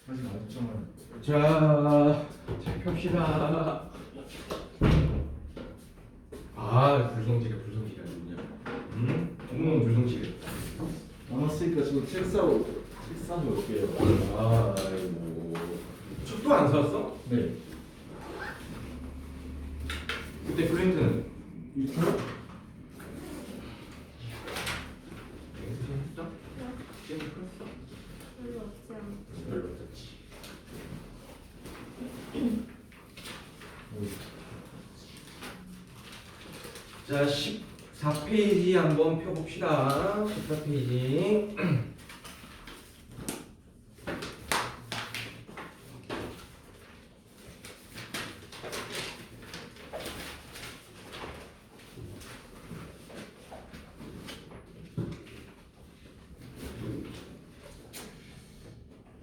아직 안 했잖아요. 자, 봅시다. 불성질이야. 불성질이야. 남았으니까 지금 책 사고 올게요. 아이고. 책도 안 샀어? 네. 그때 프린트는? 유튜브? 재밌었어? 재밌었어? 별로 없지 않고. 별로 없었지. 자, 14페이지 한번 펴봅시다. 14페이지.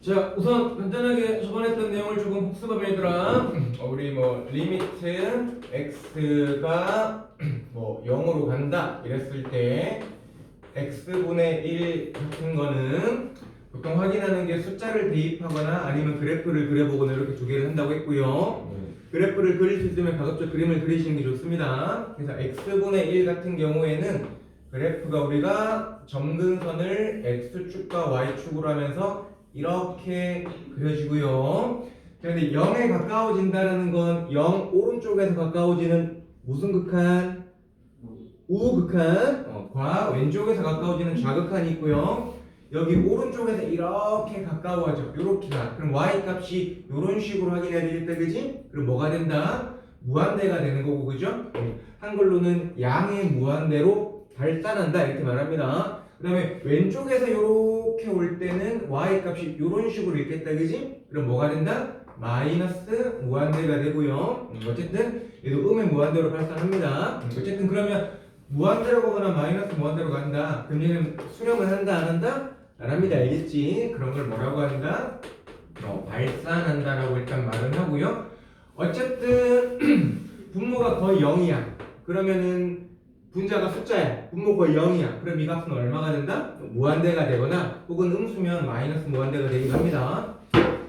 자, 우선 간단하게 저번에 했던 내용을 조금 복습하면 얘들아, 우리 뭐 리미트 x가 뭐 0으로 간다 이랬을 때 x분의 1 같은 거는 보통 확인하는 게 숫자를 대입하거나 아니면 그래프를 그려보거나 이렇게 두 개를 한다고 했고요. 그래프를 그릴 수 있으면 가급적 그림을 그리시는 게 좋습니다. 그래서 x분의 1 같은 경우에는 그래프가 우리가 점근선을 x축과 y축으로 하면서 이렇게 그려지고요. 그런데 0에 가까워진다는 건 0 오른쪽에서 가까워지는 무슨 극한? 우극한. 과 왼쪽에서 가까워지는 좌극한이 있고요. 여기 오른쪽에서 이렇게 가까워져. 이렇게 가. 그럼 y 값이 이런 식으로 확인해야 되겠다, 그지? 그럼 뭐가 된다? 무한대가 되는 거고, 그죠? 한글로는 양의 무한대로 발산한다 이렇게 말합니다. 그 다음에 왼쪽에서 이렇게 올 때는 y 값이 이런 식으로 있겠다, 그지? 그럼 뭐가 된다? 마이너스 무한대가 되고요. 어쨌든 얘도 음의 무한대로 발산합니다. 어쨌든 그러면 무한대로 가거나 마이너스 무한대로 간다. 그럼 얘는 수렴을 한다 안 한다? 안 합니다. 알겠지? 그런 걸 뭐라고 한다? 발산한다라고 일단 말은 하고요. 어쨌든 분모가 거의 0이야. 그러면은 분자가 숫자야. 분모 거의 0이야. 그럼 이 값은 얼마가 된다? 무한대가 되거나 혹은 음수면 마이너스 무한대가 되기도 합니다.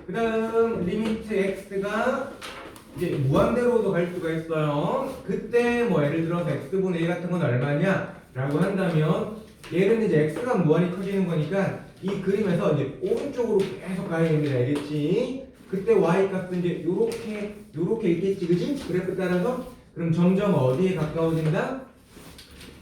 그 다음 리미트 x가 이제 무한대로도 갈 수가 있어요. 그때 뭐 예를 들어서 x분의 1 같은 건 얼마냐? 라고 한다면 얘는 이제 x가 무한히 커지는 거니까 이 그림에서 이제 오른쪽으로 계속 가야 됩니다. 알겠지? 그때 y 값은 이제 요렇게 있겠지, 그지? 그래프 따라서 그럼 점점 어디에 가까워진다?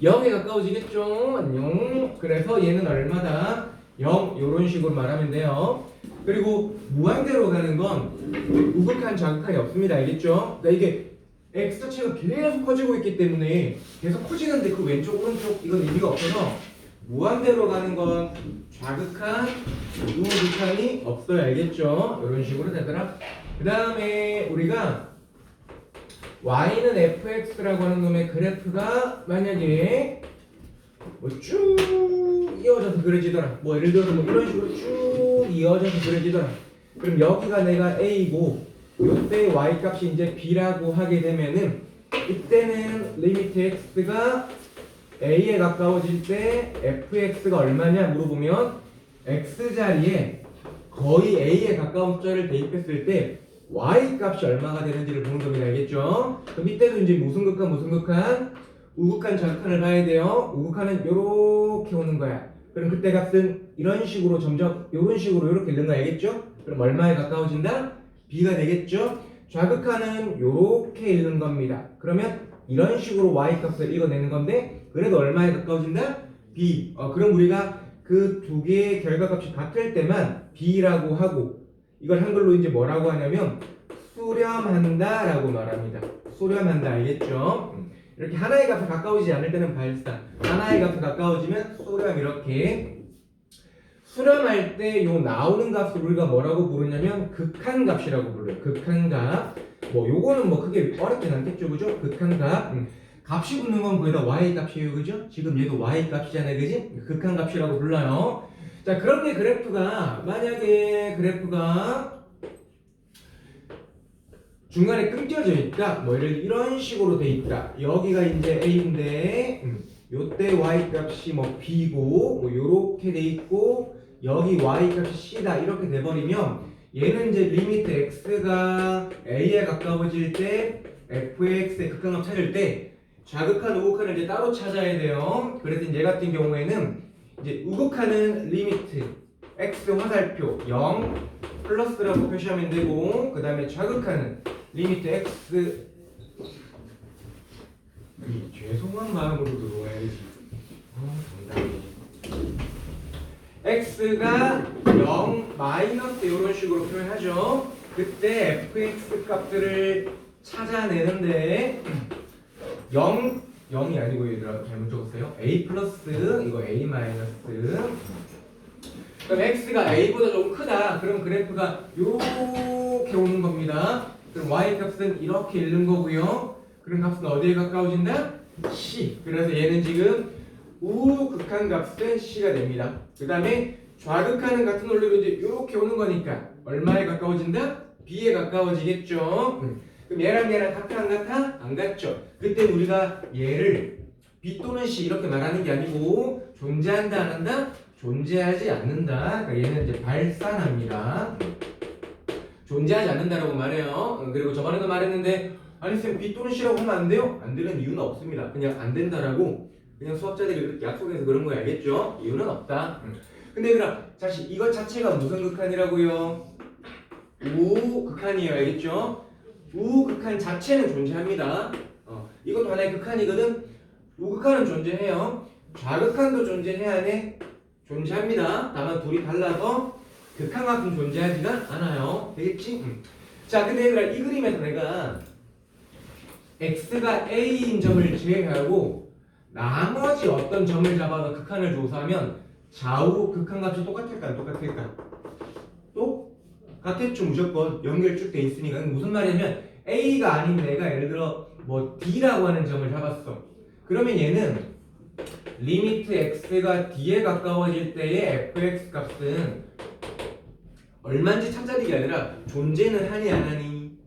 0에 가까워지겠죠? 안녕. 그래서 얘는 얼마다? 0 요런 식으로 말하면 돼요. 그리고 무한대로 가는 건 우극한 좌극한이 없습니다. 알겠죠? 그러니까 이게 x 자체가 계속 커지고 있기 때문에 계속 커지는데 그 왼쪽 오른쪽 이건 의미가 없어서 무한대로 가는 건 좌극한 우극한이 없어요. 알겠죠? 이런 식으로 되더라. 그 다음에 우리가 y는 fx라고 하는 놈의 그래프가 만약에 뭐 쭉 이어져서 그려지더라. 뭐 예를 들어서 뭐 이런 식으로 쭉 이어져서 그려지더라. 그럼 여기가 내가 a고 요때 y 값이 이제 b라고 하게 되면은 이때는 리미트 x가 a에 가까워질 때 fx가 얼마냐 물어보면 x 자리에 거의 a에 가까운 숫자를 대입했을 때 y 값이 얼마가 되는지를 보는 겁니다. 알겠죠? 그럼 이때도 이제 무슨 극한? 우극한 좌극한을 봐야 돼요. 우극한은 요렇게 오는 거야. 그럼 그때 값은 이런 식으로 점점 요런 식으로 요렇게 있는 거 알겠죠? 그럼 얼마에 가까워진다? b가 되겠죠? 좌극한은 요렇게 읽는 겁니다. 그러면 이런 식으로 y 값을 읽어내는 건데 그래도 얼마에 가까워진다? b. 그럼 우리가 그 두 개의 결과값이 같을 때만 b라고 하고 이걸 한글로 이제 뭐라고 하냐면 수렴한다 라고 말합니다. 수렴한다. 알겠죠? 이렇게 하나의 값에 가까워지지 않을 때는 발산, 하나의 값에 가까워지면 수렴. 이렇게 수렴할 때 요 나오는 값을 우리가 뭐라고 부르냐면 극한값이라고 불러요. 극한값. 뭐 요거는 뭐 크게 어렵진 않겠죠, 그죠? 극한값. 값이 붙는 건 거의 다 y 값이에요, 그죠? 지금 얘도 y 값이잖아요, 그지? 극한값이라고 불러요. 자, 그런데 그래프가 만약에 그래프가 중간에 끊겨져 있다. 뭐 이런 식으로 돼 있다. 여기가 이제 a인데 요때 y 값이 뭐 b고 뭐 요렇게 돼 있고 여기 y 값이 c다. 이렇게 돼 버리면 얘는 이제 리미트 x가 a에 가까워질 때 fx의 극한값 찾을 때 좌극한 우극한을 이제 따로 찾아야 돼요. 그래서 이제 얘 같은 경우에는 이제 우극한은 리미트 x 화살표 0 플러스라고 표시하면 되고, 그 다음에 좌극한은 리미트 x 이 죄송한 마음으로 들어와야지. 정답이 x가 0 마이너스 이런 식으로 표현하죠. 그때 fx 값들을 찾아내는데 0이 아니고 얘들아 잘못 적었어요. a 플러스 이거 a 마이너스. 그럼 x가 a보다 조금 크다. 그럼 그래프가 이렇게 오는 겁니다. 그럼 y 값은 이렇게 잃는 거고요. 그럼 값은 어디에 가까워진다? c. 그래서 얘는 지금 우극한 값은 c가 됩니다. 그 다음에 좌극한은 같은 원리로 이제 이렇게 오는 거니까 얼마에 가까워진다? b에 가까워지겠죠. 그럼 얘랑 같아 안 같아? 안 같죠. 그때 우리가 얘를 b 또는 c 이렇게 말하는 게 아니고 존재한다 안 한다? 존재하지 않는다. 그러니까 얘는 이제 발산합니다. 존재하지 않는다라고 말해요. 그리고 저번에도 말했는데 아니 쌤 b 또는 c라고 하면 안 돼요? 안 되는 이유는 없습니다. 그냥 안 된다라고 그냥 수업자들이 그렇게 약속해서 그런 거 알겠죠? 이유는 없다. 근데 얘들아 사실 이것 자체가 무슨 극한이라고요? 우극한이에요. 알겠죠? 우극한 자체는 존재합니다. 이것도 하나의 극한이거든. 우극한은 존재해요. 좌극한도 존재해야 돼. 존재합니다. 다만 둘이 달라서 극한만큼 존재하지가 않아요. 되겠지? 자, 근데 얘들아 이 그림에서 내가 x가 a인 점을 제외하고 나머지 어떤 점을 잡아서 극한을 조사하면 좌우 극한값이 똑같을까 안 똑같을까? 똑같겠죠. 무조건 연결 쭉 돼 있으니까. 무슨 말이냐면 a가 아닌 내가 예를 들어 뭐 d라고 하는 점을 잡았어. 그러면 얘는 리미트 x가 d에 가까워질 때의 fx 값은 얼마인지 찾자는 게 아니라 존재는 하니 안 하니?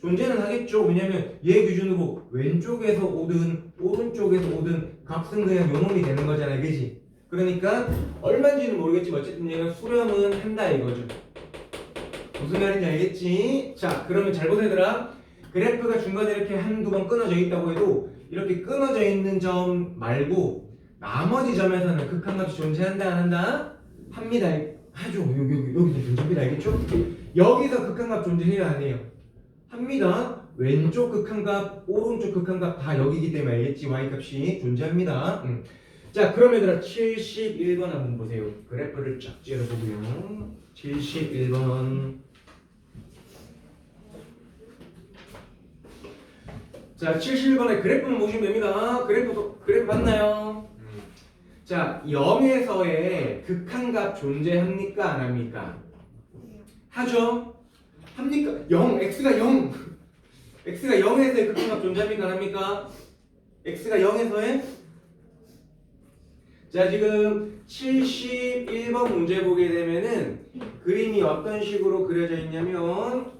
존재는 하겠죠. 왜냐면 얘 기준으로 왼쪽에서 오든 오른쪽에서 오든 값은 그냥 요놈이 되는 거잖아요. 그지? 그러니까 얼마인지는 모르겠지만 어쨌든 얘는 수렴은 한다 이거죠. 무슨 말인지 알겠지? 자, 그러면 잘 보세요 얘들아. 그래프가 중간에 이렇게 한두 번 끊어져 있다고 해도 이렇게 끊어져 있는 점 말고 나머지 점에서는 극한값이 존재한다 안 한다? 합니다. 하죠. 여기서 존재합니다. 알겠죠? 여기서 극한값 존재해요 안 해요? 합니다. 왼쪽 극한값, 오른쪽 극한값 다 여기기 때문에 알겠지? y값이 존재합니다. 자, 그럼 얘들아 71번 한번 보세요. 그래프를 쫙 찌르보고요. 71번. 자, 71번에 그래프만 보시면 됩니다. 그래프 맞나요? 자, 0에서의 극한값 존재합니까? 안 합니까? 하죠? 합니까? 0, x가 0. x가 0에서의 극한값 존재합니까? 안 합니까? x가 0에서의 자, 지금 71번 문제 보게 되면은 그림이 어떤 식으로 그려져 있냐면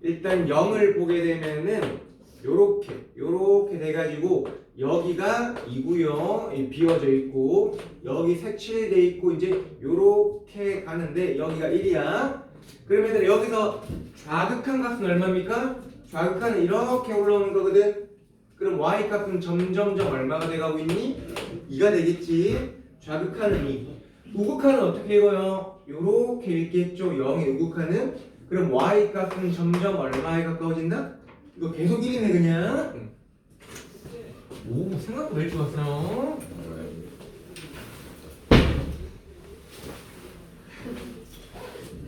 일단 0을 보게 되면은 요렇게 돼가지고 여기가 2고요. 비워져 있고 여기 색칠돼 있고 이제 요렇게 가는데 여기가 1이야. 그러면 여기서 좌극한 값은 얼마입니까? 좌극한은 이렇게 올라오는 거거든. 그럼 y 값은 점점점 얼마가 돼가고 있니? 2가 되겠지. 좌극한은 2. 우극한은 어떻게 읽어요? 요렇게 읽겠죠. 0의 우극한은. 그럼 y 값은 점점 얼마에 가까워진다? 이거 계속 1이네 그냥. 오, 생각보다 일찍 왔어요.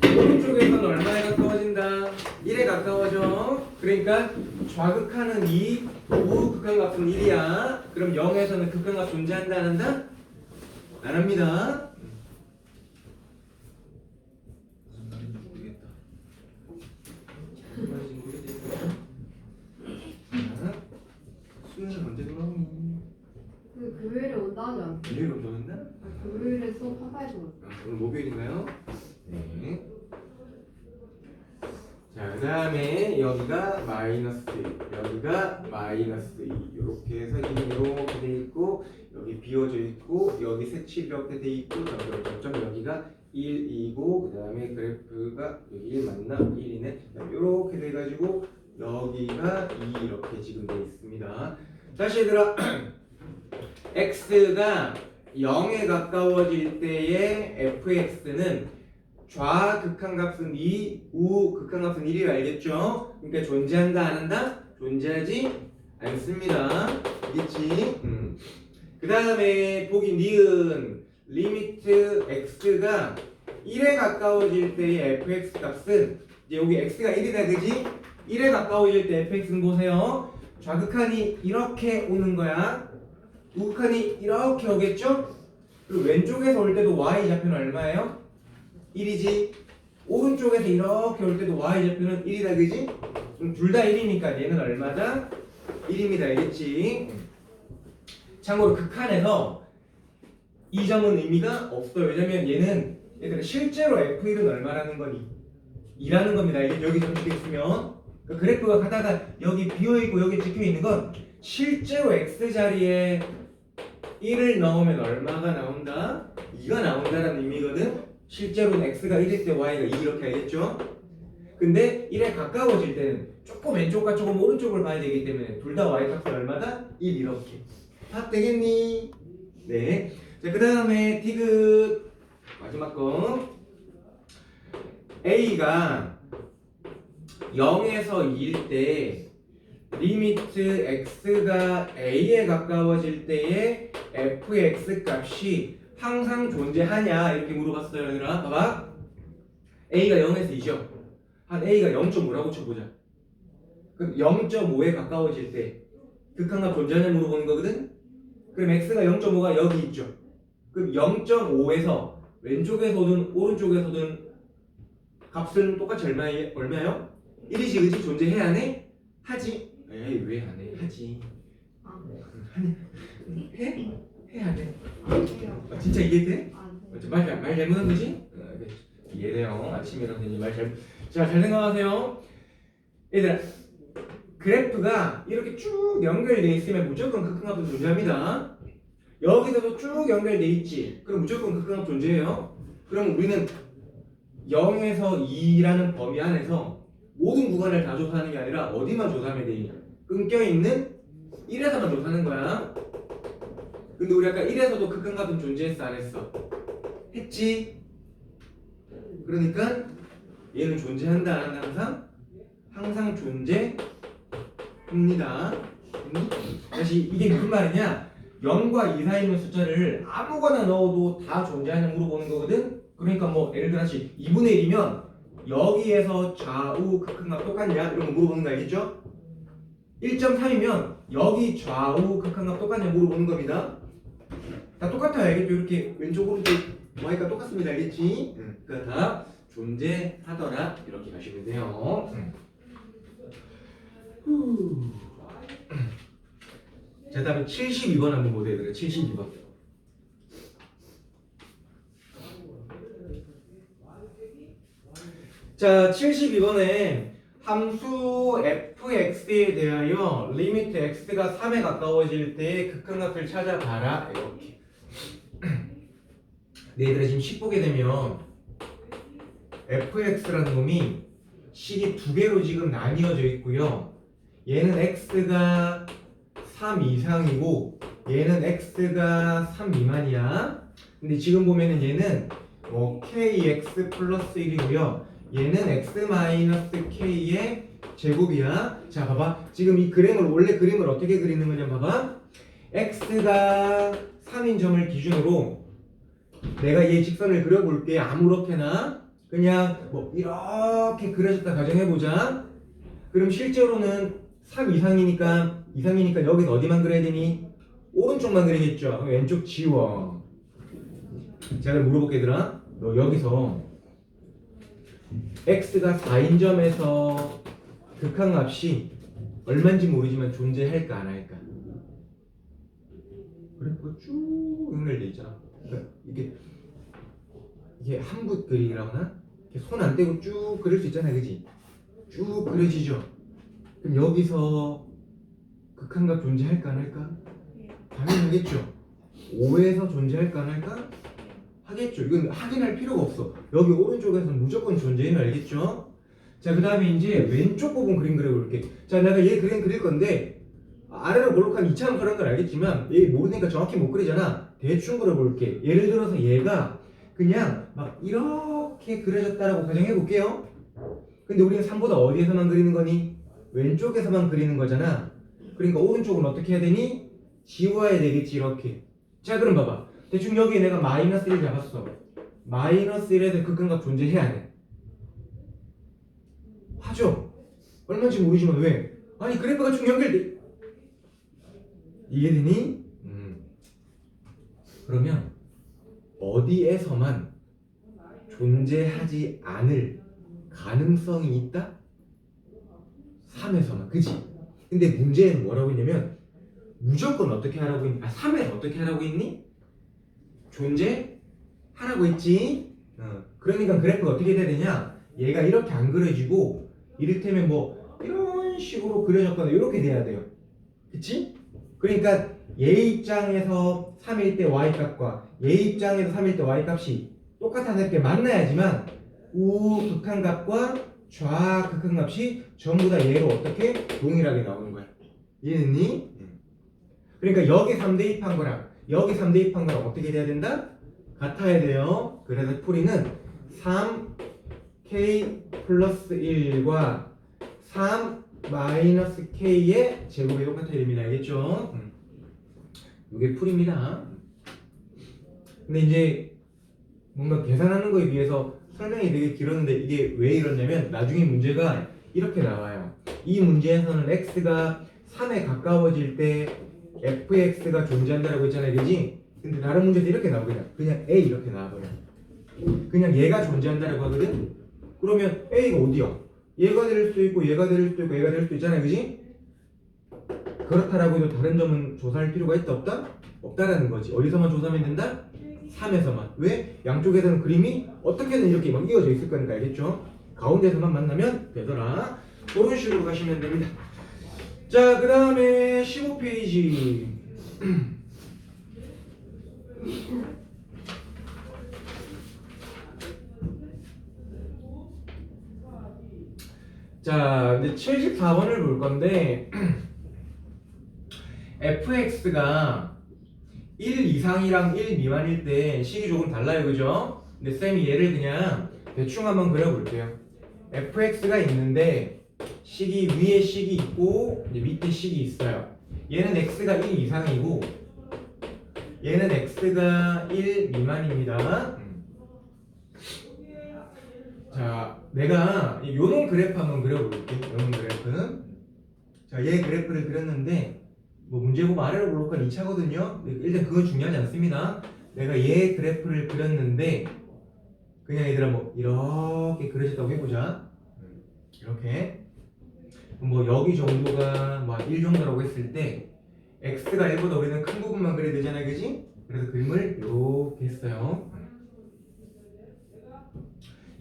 오른쪽에서는 얼마에 가까워진다? 1에 가까워져. 그러니까 좌극한은 2, 우극한 값은 1이야. 그럼 0에서는 극한값 존재한다 안 한다? 안 합니다. 무슨 말인지 모르겠다. 수요일은 언제 돌아오니? 그 금요일에 온다 하지 않았어? 일요일 언제 오나? 금요일에 수업 하가에서 오늘 목요일인가요? 네. 자, 그 다음에 여기가 마이너스 1, 여기가 마이너스 2 이렇게 해서 이렇게 돼 있고 여기 비워져 있고 여기 색칠 이렇게 돼 있고 점점 여기가 1이고 그 다음에 그래프가 여기 1 맞나? 1이네. 이렇게 돼가지고 여기가 2 이렇게 지금 돼 있습니다. 다시 얘들아 x가 0에 가까워질 때의 fx는 좌극한값은 2, 우극한값은 1이 알겠죠? 그러니까 존재한다 안 한다? 존재하지 않습니다. 알겠지? 그 다음에 보기 니은 리미트 x가 1에 가까워질 때의 fx 값은 이제 여기 x가 1이다 그지? 1에 가까워질 때 fx는 보세요. 좌극한이 이렇게 오는 거야. 우극한이 이렇게 오겠죠? 그리고 왼쪽에서 올 때도 y좌표는 얼마예요? 1이지. 오른쪽에서 이렇게 올 때도 y좌표는 1이다 그지? 그럼 둘 다 1이니까 얘는 얼마다? 1입니다. 알겠지? 참고로 극한에서 이 점은 의미가 없어요. 왜냐면 얘는 얘들아 실제로 F1은 얼마라는 거니? 2라는 겁니다. 이게 여기 점찍혀 있으면 그 그래프가 가다가 여기 비어있고 여기 찍혀있는 건 실제로 X자리에 1을 넣으면 얼마가 나온다? 2가 나온다는 의미거든. 실제로는 X가 1일 때 Y가 2 이렇게 알겠죠? 근데 1에 가까워질 때는 조금 왼쪽과 조금 오른쪽을 봐야 되기 때문에 둘 다 Y 값이 얼마다? 1 이렇게 다 되겠니? 네. 자, 그 다음에 디귿 마지막 거 A가 0에서 2일 때 리미트 X가 A에 가까워질 때의 fx 값이 항상 존재하냐 이렇게 물어봤어요. 얘들아 봐봐. A가 0에서 2죠. 한 A가 0.5라고 쳐보자. 그럼 0.5에 가까워질 때 극한값 존재하냐 물어보는 거거든. 그럼 X가 0.5가 여기 있죠. 그럼 0.5에서 왼쪽에서 오든 오른쪽에서든 값은 똑같이 얼마예요? 1이지 그지? 존재해야 하네? 하지? 에이 왜 안 해? 하지. 해? 해야 돼. 진짜 이해돼? 말 잘못한 거지? 이해돼요. 아침에 일어나서 잘 생각하세요. 얘들아 그래프가 이렇게 쭉 연결돼 있으면 무조건 극한값은 존재합니다. 여기서도 쭉 연결돼 있지. 그럼 무조건 극한값 존재해요. 그럼 우리는 0에서 2라는 범위 안에서 모든 구간을 다 조사하는 게 아니라 어디만 조사하면 되냐? 끊겨있는 1에서만 조사하는 거야. 근데 우리 아까 1에서도 극한값은 존재했어 안 했어? 했지. 그러니까 얘는 존재한다 안 한다? 항상 존재합니다. 다시 이게 무슨 말이냐? 0과 2 사이에 있는 숫자를 아무거나 넣어도 다 존재하냐 물어보는 거거든? 그러니까 뭐 예를 들어 다시 2분의 1이면 여기에서 좌우 극한값 똑같냐? 이런 거 물어보는 거 알겠죠? 1.3이면 여기 좌우 극한값 똑같냐 물어보는 겁니다. 다 똑같아요. 알겠죠? 이렇게 왼쪽 오른쪽 y가 똑같습니다. 알겠지? 그러니까 다 존재하더라 이렇게 가시면 돼요. 자, 다음에 72번 한번 보세요. 72번. 자, 72번에 함수 fx에 대하여 리미트 x가 3에 가까워질 때 극한값을 찾아봐라. 이렇게. 네, 얘들아 지금 식 보게 되면 fx라는 놈이 식이 두 개로 지금 나뉘어져 있고요. 얘는 x가 3 이상이고 얘는 x가 3 미만이야. 근데 지금 보면은 얘는 뭐 kx 플러스 1이고요. 얘는 x 마이너스 k의 제곱이야. 자 봐봐. 지금 이 그림을 원래 그림을 어떻게 그리는 거냐 봐봐. x가 3인 점을 기준으로 내가 얘 직선을 그려볼게. 아무렇게나 그냥 뭐 이렇게 그려졌다 가정해보자. 그럼 실제로는 3 이상이니까 여기서 어디만 그려야 되니? 오른쪽만 그리겠죠. 그럼 왼쪽 지워. 제가 물어볼게 얘들아. 너 여기서 x가 4인 점에서 극한값이 얼마인지 모르지만 존재할까 안 할까? 그래프가 쭉 연결돼 있잖아. 그러니까 이게 한붓 그리기라고 하나? 손 안 떼고 쭉 그릴 수 있잖아, 그지? 쭉 그려지죠. 그럼 여기서 극한값 존재할까 안 할까? 당연하겠죠. 5에서 존재할까 안 할까? 하겠죠. 이건 확인할 필요가 없어. 여기 오른쪽에서는 무조건 존재해요. 알겠죠? 자, 그 다음에 이제 왼쪽 부분 그림 그려볼게. 자, 내가 얘 그림 그릴 건데 아래로 볼록한 이차함수라는 걸 알겠지만 얘 모르니까 정확히 못 그리잖아. 대충 그려볼게. 예를 들어서 얘가 그냥 막 이렇게 그려졌다라고 가정해 볼게요. 근데 우리는 3보다 어디에서만 그리는 거니? 왼쪽에서만 그리는 거잖아. 그러니까 오른쪽은 어떻게 해야 되니? 지워야 되겠지 이렇게. 자, 그럼 봐봐. 대충 여기에 내가 마이너스 1 잡았어. 마이너스 1에서 극한값 존재해야 돼. 하죠? 얼마인지 모르지만 왜? 아니 그래프가 쭉 연결돼. 이해되니? 그러면 어디에서만 존재하지 않을 가능성이 있다? 3에서만. 그치? 근데 문제는 뭐라고 했냐면 무조건 어떻게 하라고 했니? 3에서 어떻게 하라고 했니? 존재하라고 했지? 그러니까 그래프가 어떻게 돼야 되냐? 얘가 이렇게 안 그려지고 이를테면 뭐 이런 식으로 그려졌거나 이렇게 돼야 돼요. 그치? 그러니까 얘 입장에서 3일 때 y값과 얘 입장에서 3일 때 y값이 똑같아서 이렇게 만나야지만 우극한값과 좌극한값이 전부 다 얘로 어떻게 동일하게 나오는 거야. 이해됐니? 그러니까 여기 3 대입한 거랑 여기 3 대입한 거랑 어떻게 돼야 된다? 같아야 돼요. 그래서 풀이는 3k 플러스 1과 3 마이너스 k의 제곱이 똑같아야 됩니다. 알겠죠? 이게 풀입니다. 근데 이제 뭔가 계산하는 거에 비해서 설명이 되게 길었는데 이게 왜 이러냐면 나중에 문제가 이렇게 나와요. 이 문제에서는 x가 3에 가까워질 때 fx가 존재한다라고 했잖아요. 그지? 근데 다른 문제도 이렇게 나오거든. 그냥 a 이렇게 나와버려. 그냥 얘가 존재한다라고 하거든. 그러면 a가 어디야? 얘가 될 수도 있고 얘가 될 수도 있고 얘가 될 수도 있잖아요. 그지? 그렇다라고 해도 다른 점은 조사할 필요가 있다 없다? 없다라는 거지. 어디서만 조사하면 된다? 3에서만. 왜? 양쪽에서는 그림이 어떻게든 이렇게 막 이어져 있을 거니까. 알겠죠? 가운데서만 만나면 되더라. 그런 식으로 가시면 됩니다. 자, 그 다음에 15페이지. 자, 이제 74번을 볼 건데 fx가 1 이상이랑 1 미만일 때 식이 조금 달라요. 그죠? 근데 쌤이 얘를 그냥 대충 한번 그려볼게요. fx가 있는데 식이 위에 식이 있고 이제 밑에 식이 있어요. 얘는 x가 1 이상이고 얘는 x가 1 미만입니다. 자, 내가 요런 그래프 한번 그려볼게. 요런 그래프. 자, 얘 그래프를 그렸는데 뭐 문제 보면 아래로 볼록한 2차거든요. 일단 그건 중요하지 않습니다. 내가 얘 그래프를 그렸는데 그냥 얘들아 뭐 이렇게 그려졌다고 해보자. 이렇게 뭐 여기 정도가 뭐 1 정도라고 했을 때 x가 1보다 우리는 큰 부분만 그려야 되잖아요. 그지? 그래서 그림을 이렇게 했어요.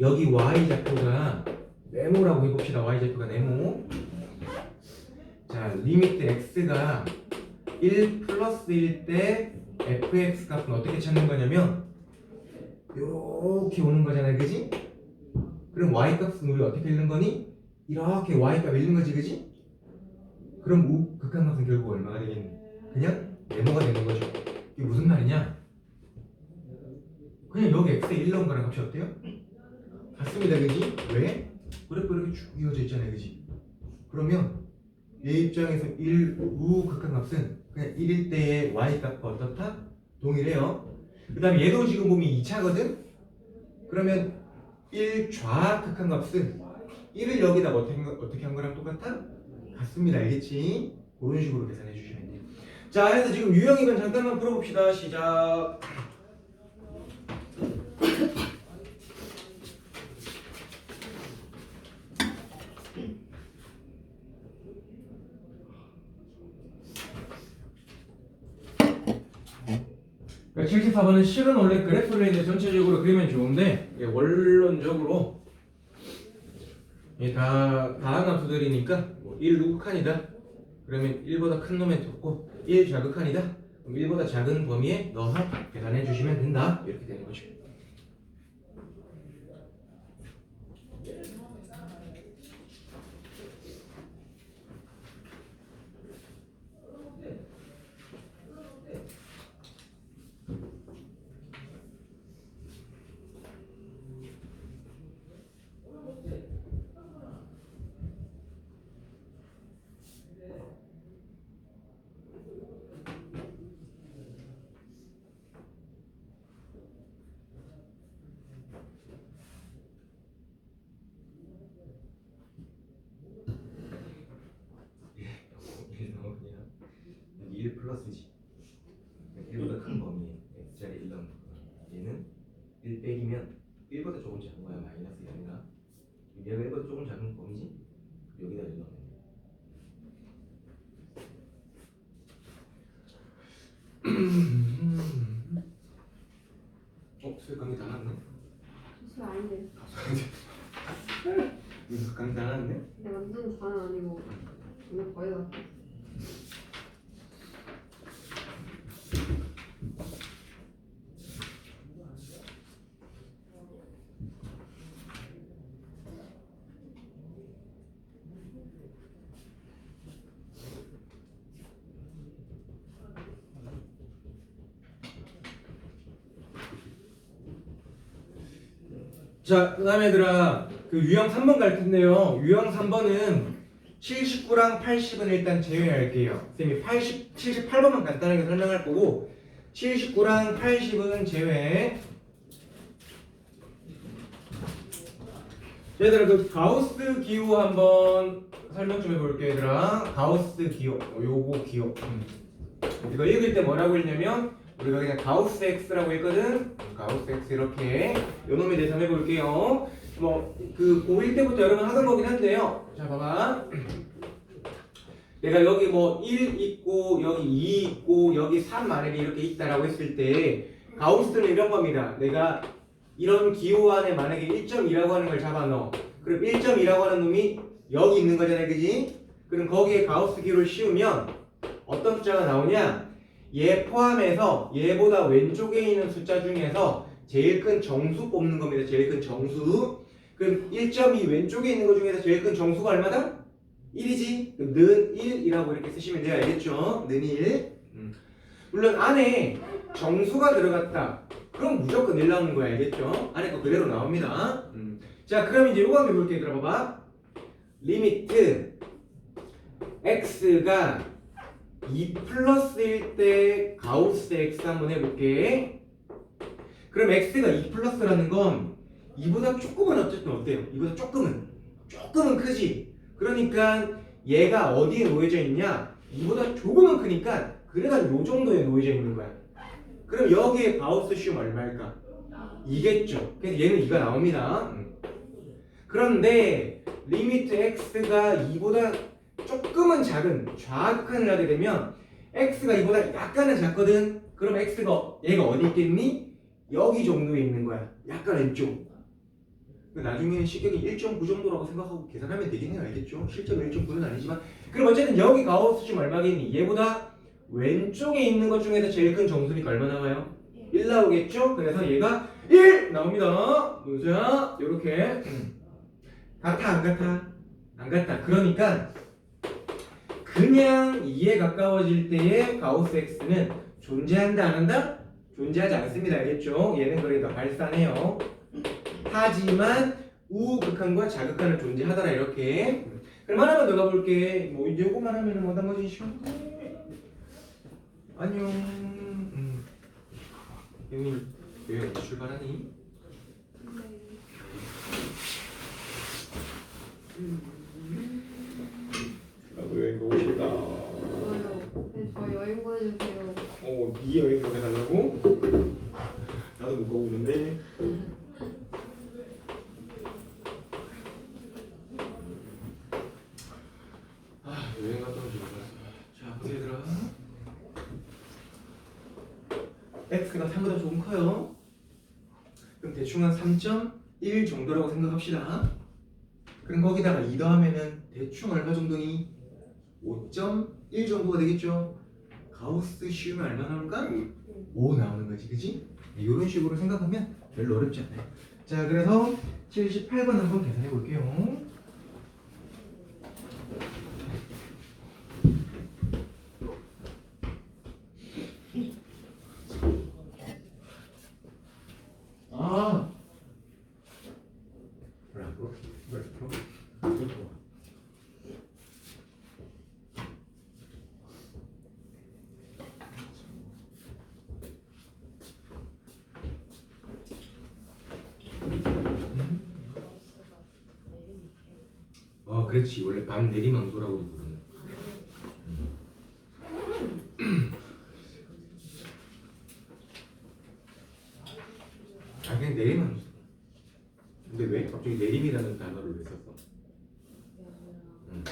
여기 y좌표가 네모라고 해봅시다. y좌표가 네모. 자, 리미트 x가 1 플러스 1 때 fx 값은 어떻게 찾는 거냐면 이렇게 오는 거잖아요. 그지? 그럼 y 값은 우리 어떻게 읽는 거니? 이렇게 y 값 읽는 거지. 그지? 그럼 우극한값은 결국 얼마가 되겠니? 그냥 네모가 되는 거죠. 이게 무슨 말이냐? 그냥 여기 x에 1 넣은 거랑 값이 어때요? 같습니다. 그지? 왜? 그래프 이렇게 쭉 이어져 있잖아요. 그지? 그러면 얘 입장에서 1 우극한값은 그냥 1일 때의 y값과 어떻다? 동일해요. 그 다음에 얘도 지금 보면 2차거든? 그러면 1 좌극한값은 1을 여기다 어떻게 한 거랑 똑같아? 같습니다. 알겠지? 그런 식으로 계산해 주시면 돼요. 자, 그래서 지금 유형이건 잠깐만 풀어봅시다. 시작. 그러니까 74번은 실은 원래 그래프를 이제 전체적으로 그리면 좋은데 원론적으로 다 다항함수들이니까 뭐 1 우극한이다 그러면 1보다 큰 놈에 뒀고 1 좌극한이다 그럼 1보다 작은 범위에 넣어서 계산해 주시면 된다 이렇게 되는 거죠. 얘가 얘보다 조금 작은 범위지? 여기다 넣으면 수익 강의 다 났네? 수술 아닌데. 수익 강의 다 났네? 근데 완전 다는 아니고 오늘 거의 다. 자, 그 다음에 얘들아 그 유형 3번 갈 텐데요. 유형 3번은 79랑 80은 일단 제외할게요. 선생님이 78번만 간단하게 설명할 거고 79랑 80은 제외. 자, 얘들아 그 가우스 기호 한번 설명 좀 해볼게요. 얘들아 가우스 기호 요거 기호 이거 읽을 때 뭐라고 읽냐면 우리가 그냥 가우스 X라고 했거든. 가우스 X 이렇게 요 놈에 대해서 해볼게요. 뭐 그 고1 때부터 여러분 하던 거긴 한데요. 자 봐봐. 내가 여기 뭐 1 있고 여기 2 있고 여기 3 만약에 이렇게 있다라고 했을 때 가우스는 이런 겁니다. 내가 이런 기호 안에 만약에 1.2라고 하는 걸 잡아 넣어. 그럼 1.2라고 하는 놈이 여기 있는 거잖아요. 그지? 그럼 거기에 가우스 기호를 씌우면 어떤 숫자가 나오냐? 얘 포함해서 얘보다 왼쪽에 있는 숫자 중에서 제일 큰 정수 뽑는 겁니다. 제일 큰 정수. 그럼 1.2 왼쪽에 있는 것 중에서 제일 큰 정수가 얼마다? 1이지. 그럼 는 1이라고 이렇게 쓰시면 돼요. 알겠죠? 는 1. 물론 안에 정수가 들어갔다. 그럼 무조건 1 나오는 거야. 알겠죠? 안에 거 그대로 나옵니다. 자, 그럼 이제 요거 한번 해볼게요. 들어봐봐. 리미트 x가 2 플러스일 때 가우스 X 한번 해볼게. 그럼 X가 2 플러스라는 건 2보다 조금은 어쨌든 어때요? 2보다 조금은 크지. 그러니까 얘가 어디에 놓여져 있냐? 2보다 조금은 크니까 그래가지고 요 정도에 놓여져 있는 거야. 그럼 여기에 가우스 시움 얼마일까? 2겠죠. 그래서 얘는 2가 나옵니다. 그런데 리미트 X가 2보다 조금은 작은 좌극한을 하게 되면 x가 이보다 약간은 작거든. 그럼 x가 얘가 어디 있겠니? 여기 정도에 있는 거야. 약간 왼쪽. 나중에는 시격이 1.9 정도라고 생각하고 계산하면 되긴 해요. 알겠죠? 실제로 1.9는 아니지만 그럼 어쨌든 여기 가우스 지금 얼마겠니? 얘보다 왼쪽에 있는 것 중에서 제일 큰 정수니까 얼마 나와요? 1 나오겠죠? 그래서 얘가 1 나옵니다. 보자. 요렇게 같아 안 같아? 안 같다. 그러니까 그냥 2에 가까워질 때의 가우스 X는 존재한다 안 한다? 존재하지 않습니다. 알겠죠? 얘는 그러니까 발산해요. 하지만 우극한과 자극한은 존재하더라 이렇게. 그럼 하나만 더 가볼게. 뭐 이제 요거만 하면은 뭐 나머지 쉬운 거. 안녕. 형님 왜 출발하니? 나도 여행 가고 싶다. 저요. 네, 저 여행 보내주세요. 네 여행 보내달라고? 나도 못 가고 있는데. 여행 갔다 오면 좋을 자, 보세요 얘들아. x가 3보다 조금 커요. 그럼 대충 한 3.1 정도라고 생각합시다. 그럼 거기다가 2 더하면은 대충 얼마 정도니? 5.1 정도가 되겠죠? 가우스 시우면 얼마 나올까? 5 나오는 거지, 그치? 이런 식으로 생각하면 별로 어렵지 않아요. 자, 그래서 78번 한번 계산해 볼게요. 그렇지. 원래 반내리망도라고 부르는. 그냥 내리망도. 근데 왜 갑자기 내림이라는 단어를 왜 있었어? 응.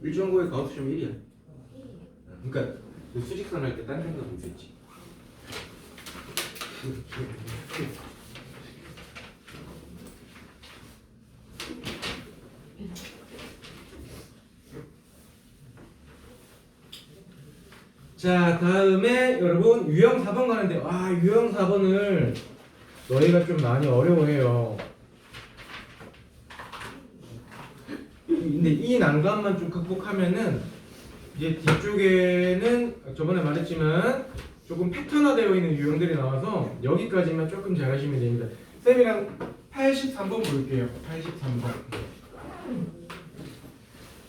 1.9의 가우스점 1이야. 그러니까 너 수직선 할 때 딴 생각 못했지. 자, 다음에 여러분 유형 4번 가는데 유형 4번을 너희가 좀 많이 어려워해요. 근데 이 난관만 좀 극복하면은 이제 뒤쪽에는 저번에 말했지만 조금 패턴화되어 있는 유형들이 나와서 여기까지만 조금 잘 하시면 됩니다. 쌤이랑 83번 볼게요. 83번.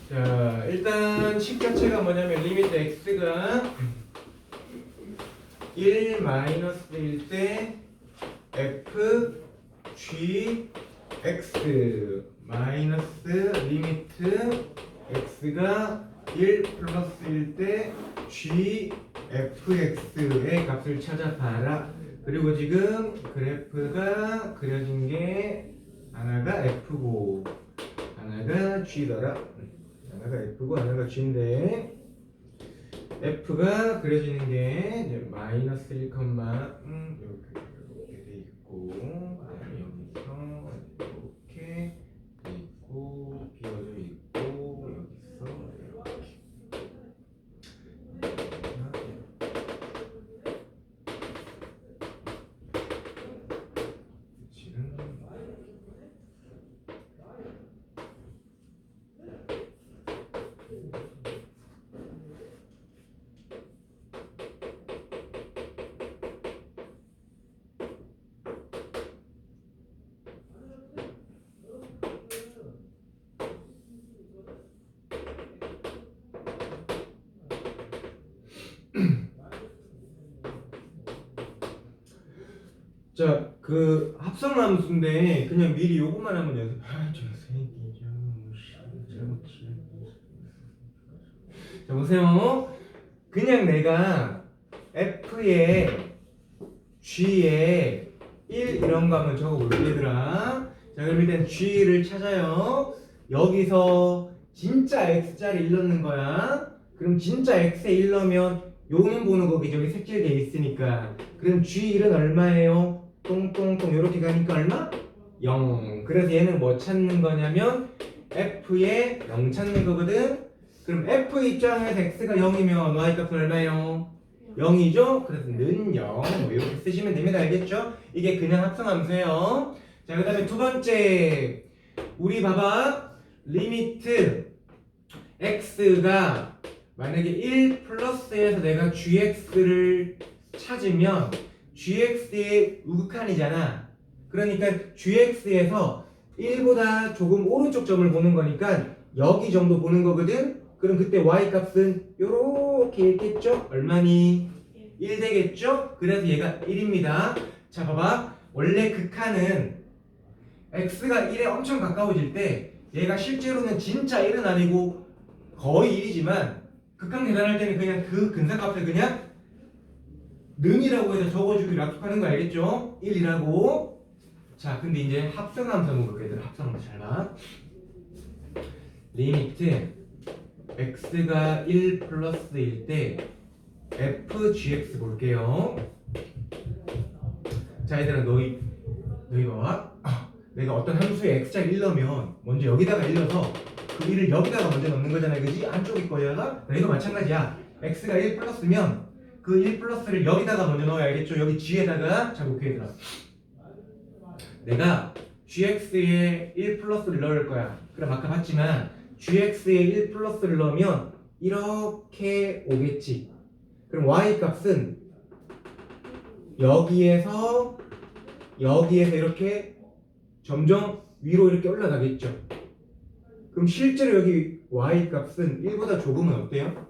자, 일단 식 자체가 뭐냐면 리미트 x가 1-1일 때 f g x 마이너스 리미트 x가 1 플러스일 때 g fx의 값을 찾아봐라. 그리고 지금 그래프가 그려진 게 하나가 f고 하나가 g더라. 하나가 f고 하나가 g인데 f가 그려지는 게 이제 마이너스 1, 이렇게 돼 있고 여기서 이렇게 돼 있고 비어져 있고 여기서 이렇게 지금 자, 그 합성함수인데 그냥 미리 요것만 하면 연습. 저 새끼 좀 자, 보세요. 그냥 내가 F에 G에 1 이런 거 한번 적어볼게 얘들아. 자, 그럼 일단 G를 찾아요. 여기서 진짜 X자리 1 넣는 거야. 그럼 진짜 X에 1 넣으면 요는 보는 거기 저기 색칠돼 있으니까. 그럼 G1은 얼마예요? 똥똥똥 이렇게 가니까 얼마? 0. 그래서 얘는 뭐 찾는 거냐면 F에 0 찾는 거거든. 그럼 F 입장에서 X가 0이면 Y 값은 얼마예요? 0이죠? 그래서 는 0. 뭐 이렇게 쓰시면 됩니다. 알겠죠? 이게 그냥 합성함수예요. 자, 그 다음에 두 번째 우리 봐봐. 리미트 X가 만약에 1 플러스에서 내가 GX를 찾으면 GX의 우극한이잖아. 그러니까 GX에서 1보다 조금 오른쪽 점을 보는 거니까 여기 정도 보는 거거든. 그럼 그때 Y 값은 요렇게 있겠죠? 얼마니? 1 되겠죠? 그래서 얘가 1입니다. 자, 봐봐. 원래 극한은 X가 1에 엄청 가까워질 때 얘가 실제로는 진짜 1은 아니고 거의 1이지만 극한 계산할 때는 그냥 그 근사값을 그냥 능이라고 해서 적어주기로 약속하는 거 알겠죠? 1이라고. 자, 근데 이제 합성함수 한번 볼게요. 얘들아, 합성함수 잘 봐. 리미트 x가 1 플러스일 때 fgx 볼게요. 자, 얘들아, 너희 봐봐. 내가 어떤 함수에 x자리 1 넣으면 먼저 여기다가 1 넣어서 그 1을 여기다가 먼저 넣는 거잖아, 그지? 안쪽에 거에다가. 너희도 마찬가지야. x가 1 플러스면 그 1 플러스를 여기다가 먼저 넣어야 알겠죠? 여기 g에다가. 자, 볼게 얘들아. 내가 gx에 1 플러스를 넣을 거야. 그럼 아까 봤지만 gx에 1 플러스를 넣으면 이렇게 오겠지. 그럼 y 값은 여기에서 이렇게 점점 위로 이렇게 올라가겠죠. 그럼 실제로 여기 y 값은 1보다 조금은 어때요?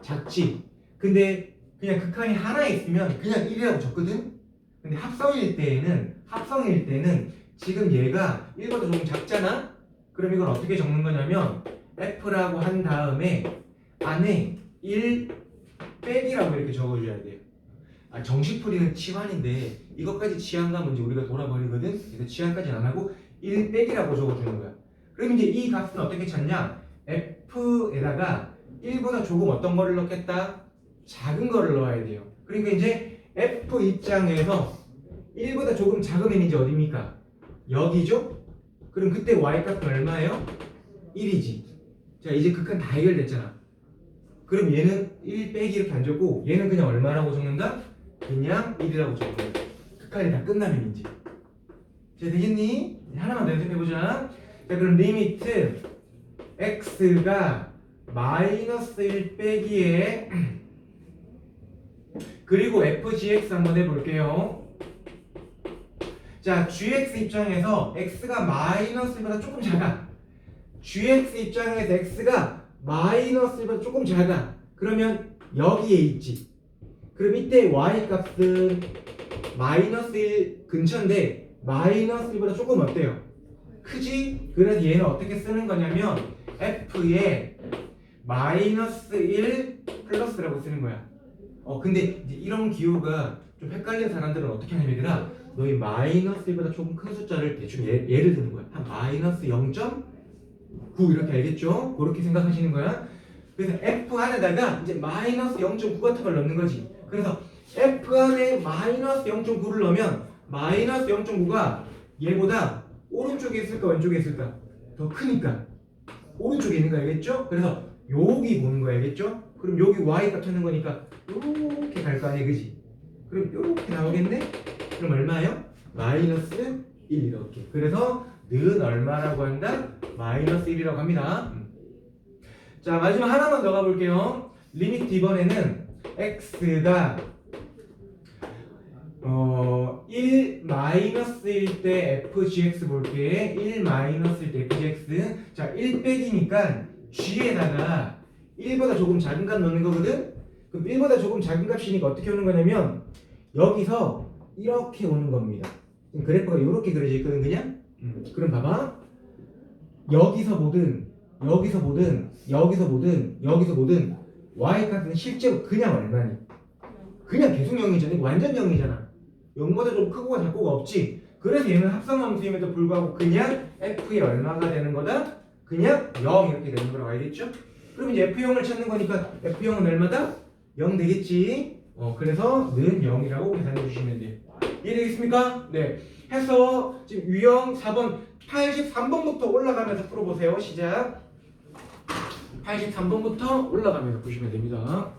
작지. 근데 그냥 극한이 하나 있으면 그냥 1이라고 적거든. 근데 합성일 때는 지금 얘가 1보다 조금 작잖아. 그럼 이걸 어떻게 적는 거냐면 f라고 한 다음에 안에 1 빼기라고 이렇게 적어줘야 돼요. 정식풀이는 치환인데 이것까지 치환 가면 이제 우리가 돌아버리거든. 그래서 치환까지는 안 하고 1 빼기라고 적어주는 거야. 그럼 이제 이 값은 어떻게 찾냐? f에다가 1보다 조금 어떤 거를 넣겠다? 작은 거를 넣어야 돼요. 그러니까 이제 f 입장에서 1보다 조금 작으면 이제 어디입니까? 여기죠? 그럼 그때 y 값은 얼마예요? 1이지. 자, 이제 극한 다 해결됐잖아. 그럼 얘는 1 빼기 이렇게 안 적고 얘는 그냥 얼마라고 적는다? 그냥 1이라고 적는 거야. 극한이 다 끝나면 이제. 자, 되겠니? 하나만 더 연습해보자. 자, 그럼 리미트 x가 마이너스 1 빼기에 그리고 fgx 한번 해볼게요. 자, gx 입장에서 x가 마이너스 1보다 조금 작아. gx 입장에서 x가 마이너스 1보다 조금 작아. 그러면 여기에 있지. 그럼 이때 y 값은 마이너스 1 근처인데 마이너스 1보다 조금 어때요? 크지? 그래서 얘는 어떻게 쓰는 거냐면 f에 마이너스 1 플러스라고 쓰는 거야. 근데 이제 이런 기호가 좀 헷갈리는 사람들은 어떻게 하냐면 얘들아, 너희 마이너스 1보다 조금 큰 숫자를 대충 예를 드는 거야. 한 마이너스 0.9 이렇게 알겠죠? 그렇게 생각하시는 거야. 그래서 f 안에다가 이제 마이너스 0.9 같은 걸 넣는 거지. 그래서 f 안에 마이너스 0.9를 넣으면 마이너스 0.9가 얘보다 오른쪽에 있을까 왼쪽에 있을까? 더 크니까 오른쪽에 있는 거 알겠죠? 그래서 여기 보는 거 알겠죠? 그럼 여기 y 값 찾는 거니까 요렇게 갈 거 아니야, 그지? 그럼 요렇게 나오겠네? 그럼 얼마예요? 마이너스 1 이렇게. 그래서 는 얼마라고 한다? 마이너스 1이라고 합니다. 자, 마지막 하나만 더 가볼게요. 리미트 이번에는 x가 1 마이너스일 때 fgx 볼게. 1 마이너스일 때 fgx. 자, 1 빼기니까 g에다가 1보다 조금 작은 값 넣는 거거든? 그럼 1보다 조금 작은 값이니까 어떻게 오는 거냐면 여기서 이렇게 오는 겁니다. 그래프가 이렇게 그려져 있거든, 그냥? 그럼 봐봐. 여기서 보든 여기서 보든 여기서 보든 여기서 보든 y 값은 실제로 그냥 얼마니? 그냥 계속 0이잖아. 완전 0이잖아. 0보다 좀 크고가 작고가 없지. 그래서 얘는 합성함수임에도 불구하고 그냥 f의 얼마가 되는 거다? 그냥 0 이렇게 되는 거라고 알겠죠? 그럼 이제 f0을 찾는 거니까 f0은 얼마다? 0 되겠지? 그래서 는 0이라고 계산해 주시면 돼요. 이해되겠습니까? 네. 해서 지금 유형 4번 83번부터 올라가면서 풀어보세요. 시작. 83번부터 올라가면서 보시면 됩니다.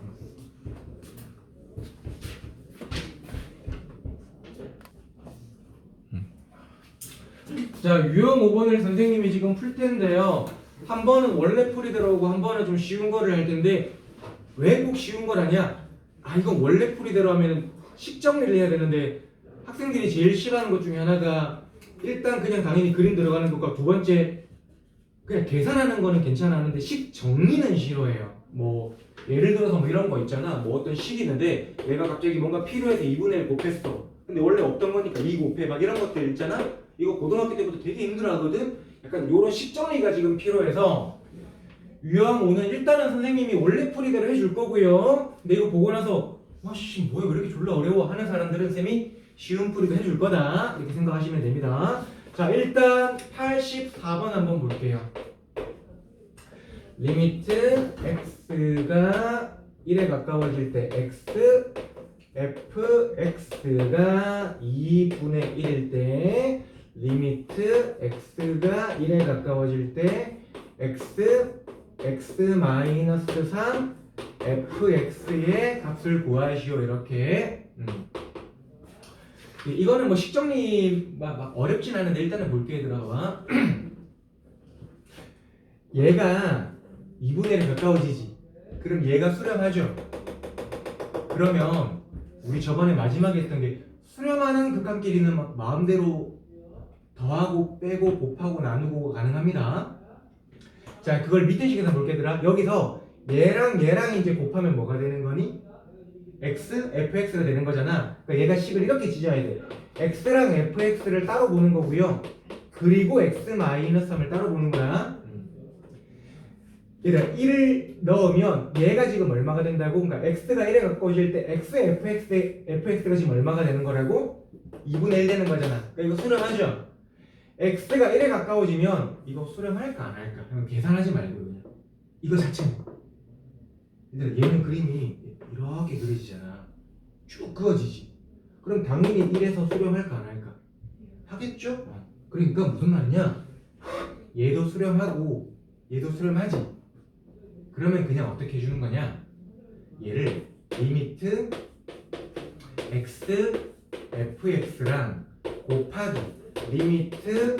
자, 유형 5번을 선생님이 지금 풀 텐데요. 한 번은 원래 풀이 들어오고 한 번은 좀 쉬운 거를 할 텐데 왜 꼭 쉬운 거라냐? 이건 원래 풀이대로 하면 식정리를 해야 되는데 학생들이 제일 싫어하는 것 중에 하나가 일단 그냥 당연히 그림 들어가는 것과 두 번째 그냥 계산하는 거는 괜찮았는데 식 정리는 싫어해요. 뭐 예를 들어서 뭐 이런 거 있잖아. 뭐 어떤 식이 있는데 얘가 갑자기 뭔가 필요해서 2분의 1 곱했어. 근데 원래 없던 거니까 2 곱해 막 이런 것들 있잖아. 이거 고등학교 때부터 되게 힘들어하거든. 약간 요런 식 정리가 지금 필요해서 유형 5는 일단은 선생님이 원래 풀이대로 해줄 거고요. 근데 이거 보고 나서 와씨 뭐야 왜 이렇게 졸라 어려워 하는 사람들은 쌤이 쉬운 풀이도 해줄 거다 이렇게 생각하시면 됩니다. 자, 일단 84번 한번 볼게요. 리미트 x가 1에 가까워질 때 x fx가 2분의 1일 때 리미트 x가 1에 가까워질 때 x 마이너스 3 fx의 값을 구하시오. 이렇게. 이거는 뭐 식정리 막 어렵진 않은데 일단은 볼게 얘들아. 얘가 2분의 1에 가까워지지. 그럼 얘가 수렴하죠. 그러면 우리 저번에 마지막에 했던 게 수렴하는 극한끼리는 막 마음대로 더하고 빼고 곱하고 나누고 가능합니다. 자, 그걸 밑에 식에서 볼게 얘들아. 여기서 얘랑 이제 곱하면 뭐가 되는 거니? x, fx가 되는 거잖아. 그러니까 얘가 식을 이렇게 찢어야 돼. x랑 fx를 따로 보는 거고요. 그리고 x 마이너스 3을 따로 보는 거야. 얘들아 1을 넣으면 얘가 지금 얼마가 된다고? 그러니까 x가 1에 가까워질 때 fx가 지금 얼마가 되는 거라고? 2분의 1 되는 거잖아. 그러니까 이거 수렴하죠? x가 1에 가까워지면 이거 수렴할까 안 할까? 그냥 계산하지 말고 그냥 이거 자체는. 얘들아 얘는 그림이 이렇게 그려지잖아. 쭉 그어지지. 그럼 당연히 1에서 수렴할까 안 할까? 하겠죠? 그러니까 무슨 말이냐? 얘도 수렴하고 얘도 수렴하지. 그러면 그냥 어떻게 해주는 거냐? 얘를 리미트 x fx랑 곱하기 리미트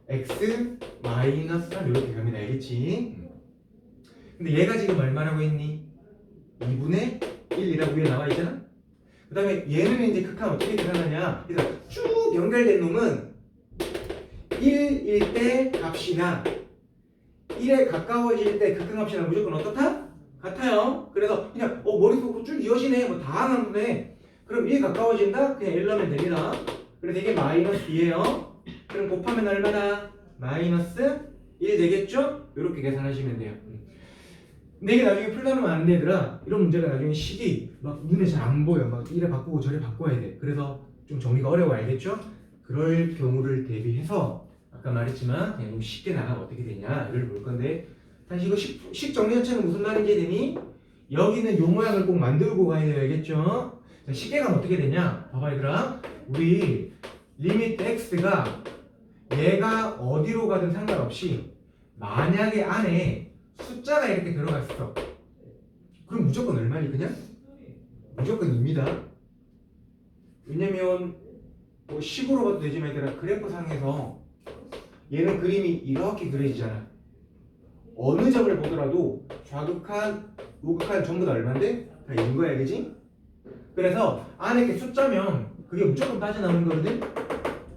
x 마이너스 3 이렇게 가면 알겠지? 근데 얘가 지금 얼마라고 했니? 2분의 1이라고 위에 나와 있잖아? 그 다음에 얘는 이제 극한 어떻게 계산하냐? 그래서 쭉 연결된 놈은 1일 때 값이나 1에 가까워질 때 극한값이나 무조건 어떻다? 같아요. 그래서 그냥 머릿속으로 쭉 이어지네. 뭐 다 하는데 그럼 1에 가까워진다? 그냥 1 넣으면 됩니다. 그래서 이게 마이너스 2예요. 그럼 곱하면 얼마나? 마이너스 1 되겠죠? 이렇게 계산하시면 돼요. 근데 이게 나중에 풀다 보면 안 되더라. 이런 문제가 나중에 식이 막 눈에 잘 안 보여. 막 이래 바꾸고 저래 바꿔야 돼. 그래서 좀 정리가 어려워 알겠죠? 그럴 경우를 대비해서 아까 말했지만 그냥 좀 쉽게 나가면 어떻게 되냐 이걸 볼 건데 사실 이거 식 정리 자체는 무슨 말인지 되니? 여기는 요 모양을 꼭 만들고 가야 돼요. 알겠죠? 자, 쉽게 가면 어떻게 되냐? 봐봐 얘들아. 우리 리미트 x가 얘가 어디로 가든 상관없이 만약에 안에 숫자가 이렇게 들어갔어. 그럼 무조건 얼마니 그냥? 무조건 2입니다. 왜냐면 뭐 식으로 봐도 되지만 얘들아 그래프 상에서 얘는 그림이 이렇게 그려지잖아. 어느 점을 보더라도 좌극한, 우극한 전부 다 얼마인데? 다 2인 거야 그지? 그래서 안에 이렇게 숫자면 그게 무조건 빠져나오는 거거든?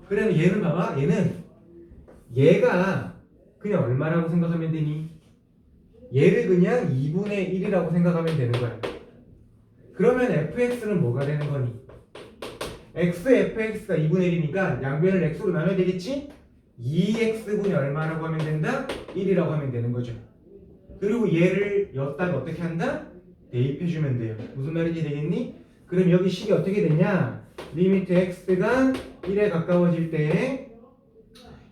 그러면 얘는 봐봐 얘가 그냥 얼마라고 생각하면 되니? 얘를 그냥 2분의 1이라고 생각하면 되는 거야. 그러면 fx는 뭐가 되는 거니? x fx가 2분의 1이니까 양변을 x로 나눠야 되겠지? 2x분이 얼마라고 하면 된다? 1이라고 하면 되는 거죠. 그리고 얘를 여기다가 어떻게 한다? 대입해주면 돼요. 무슨 말인지 되겠니? 그럼 여기 식이 어떻게 되냐? 리미트 x가 1에 가까워질 때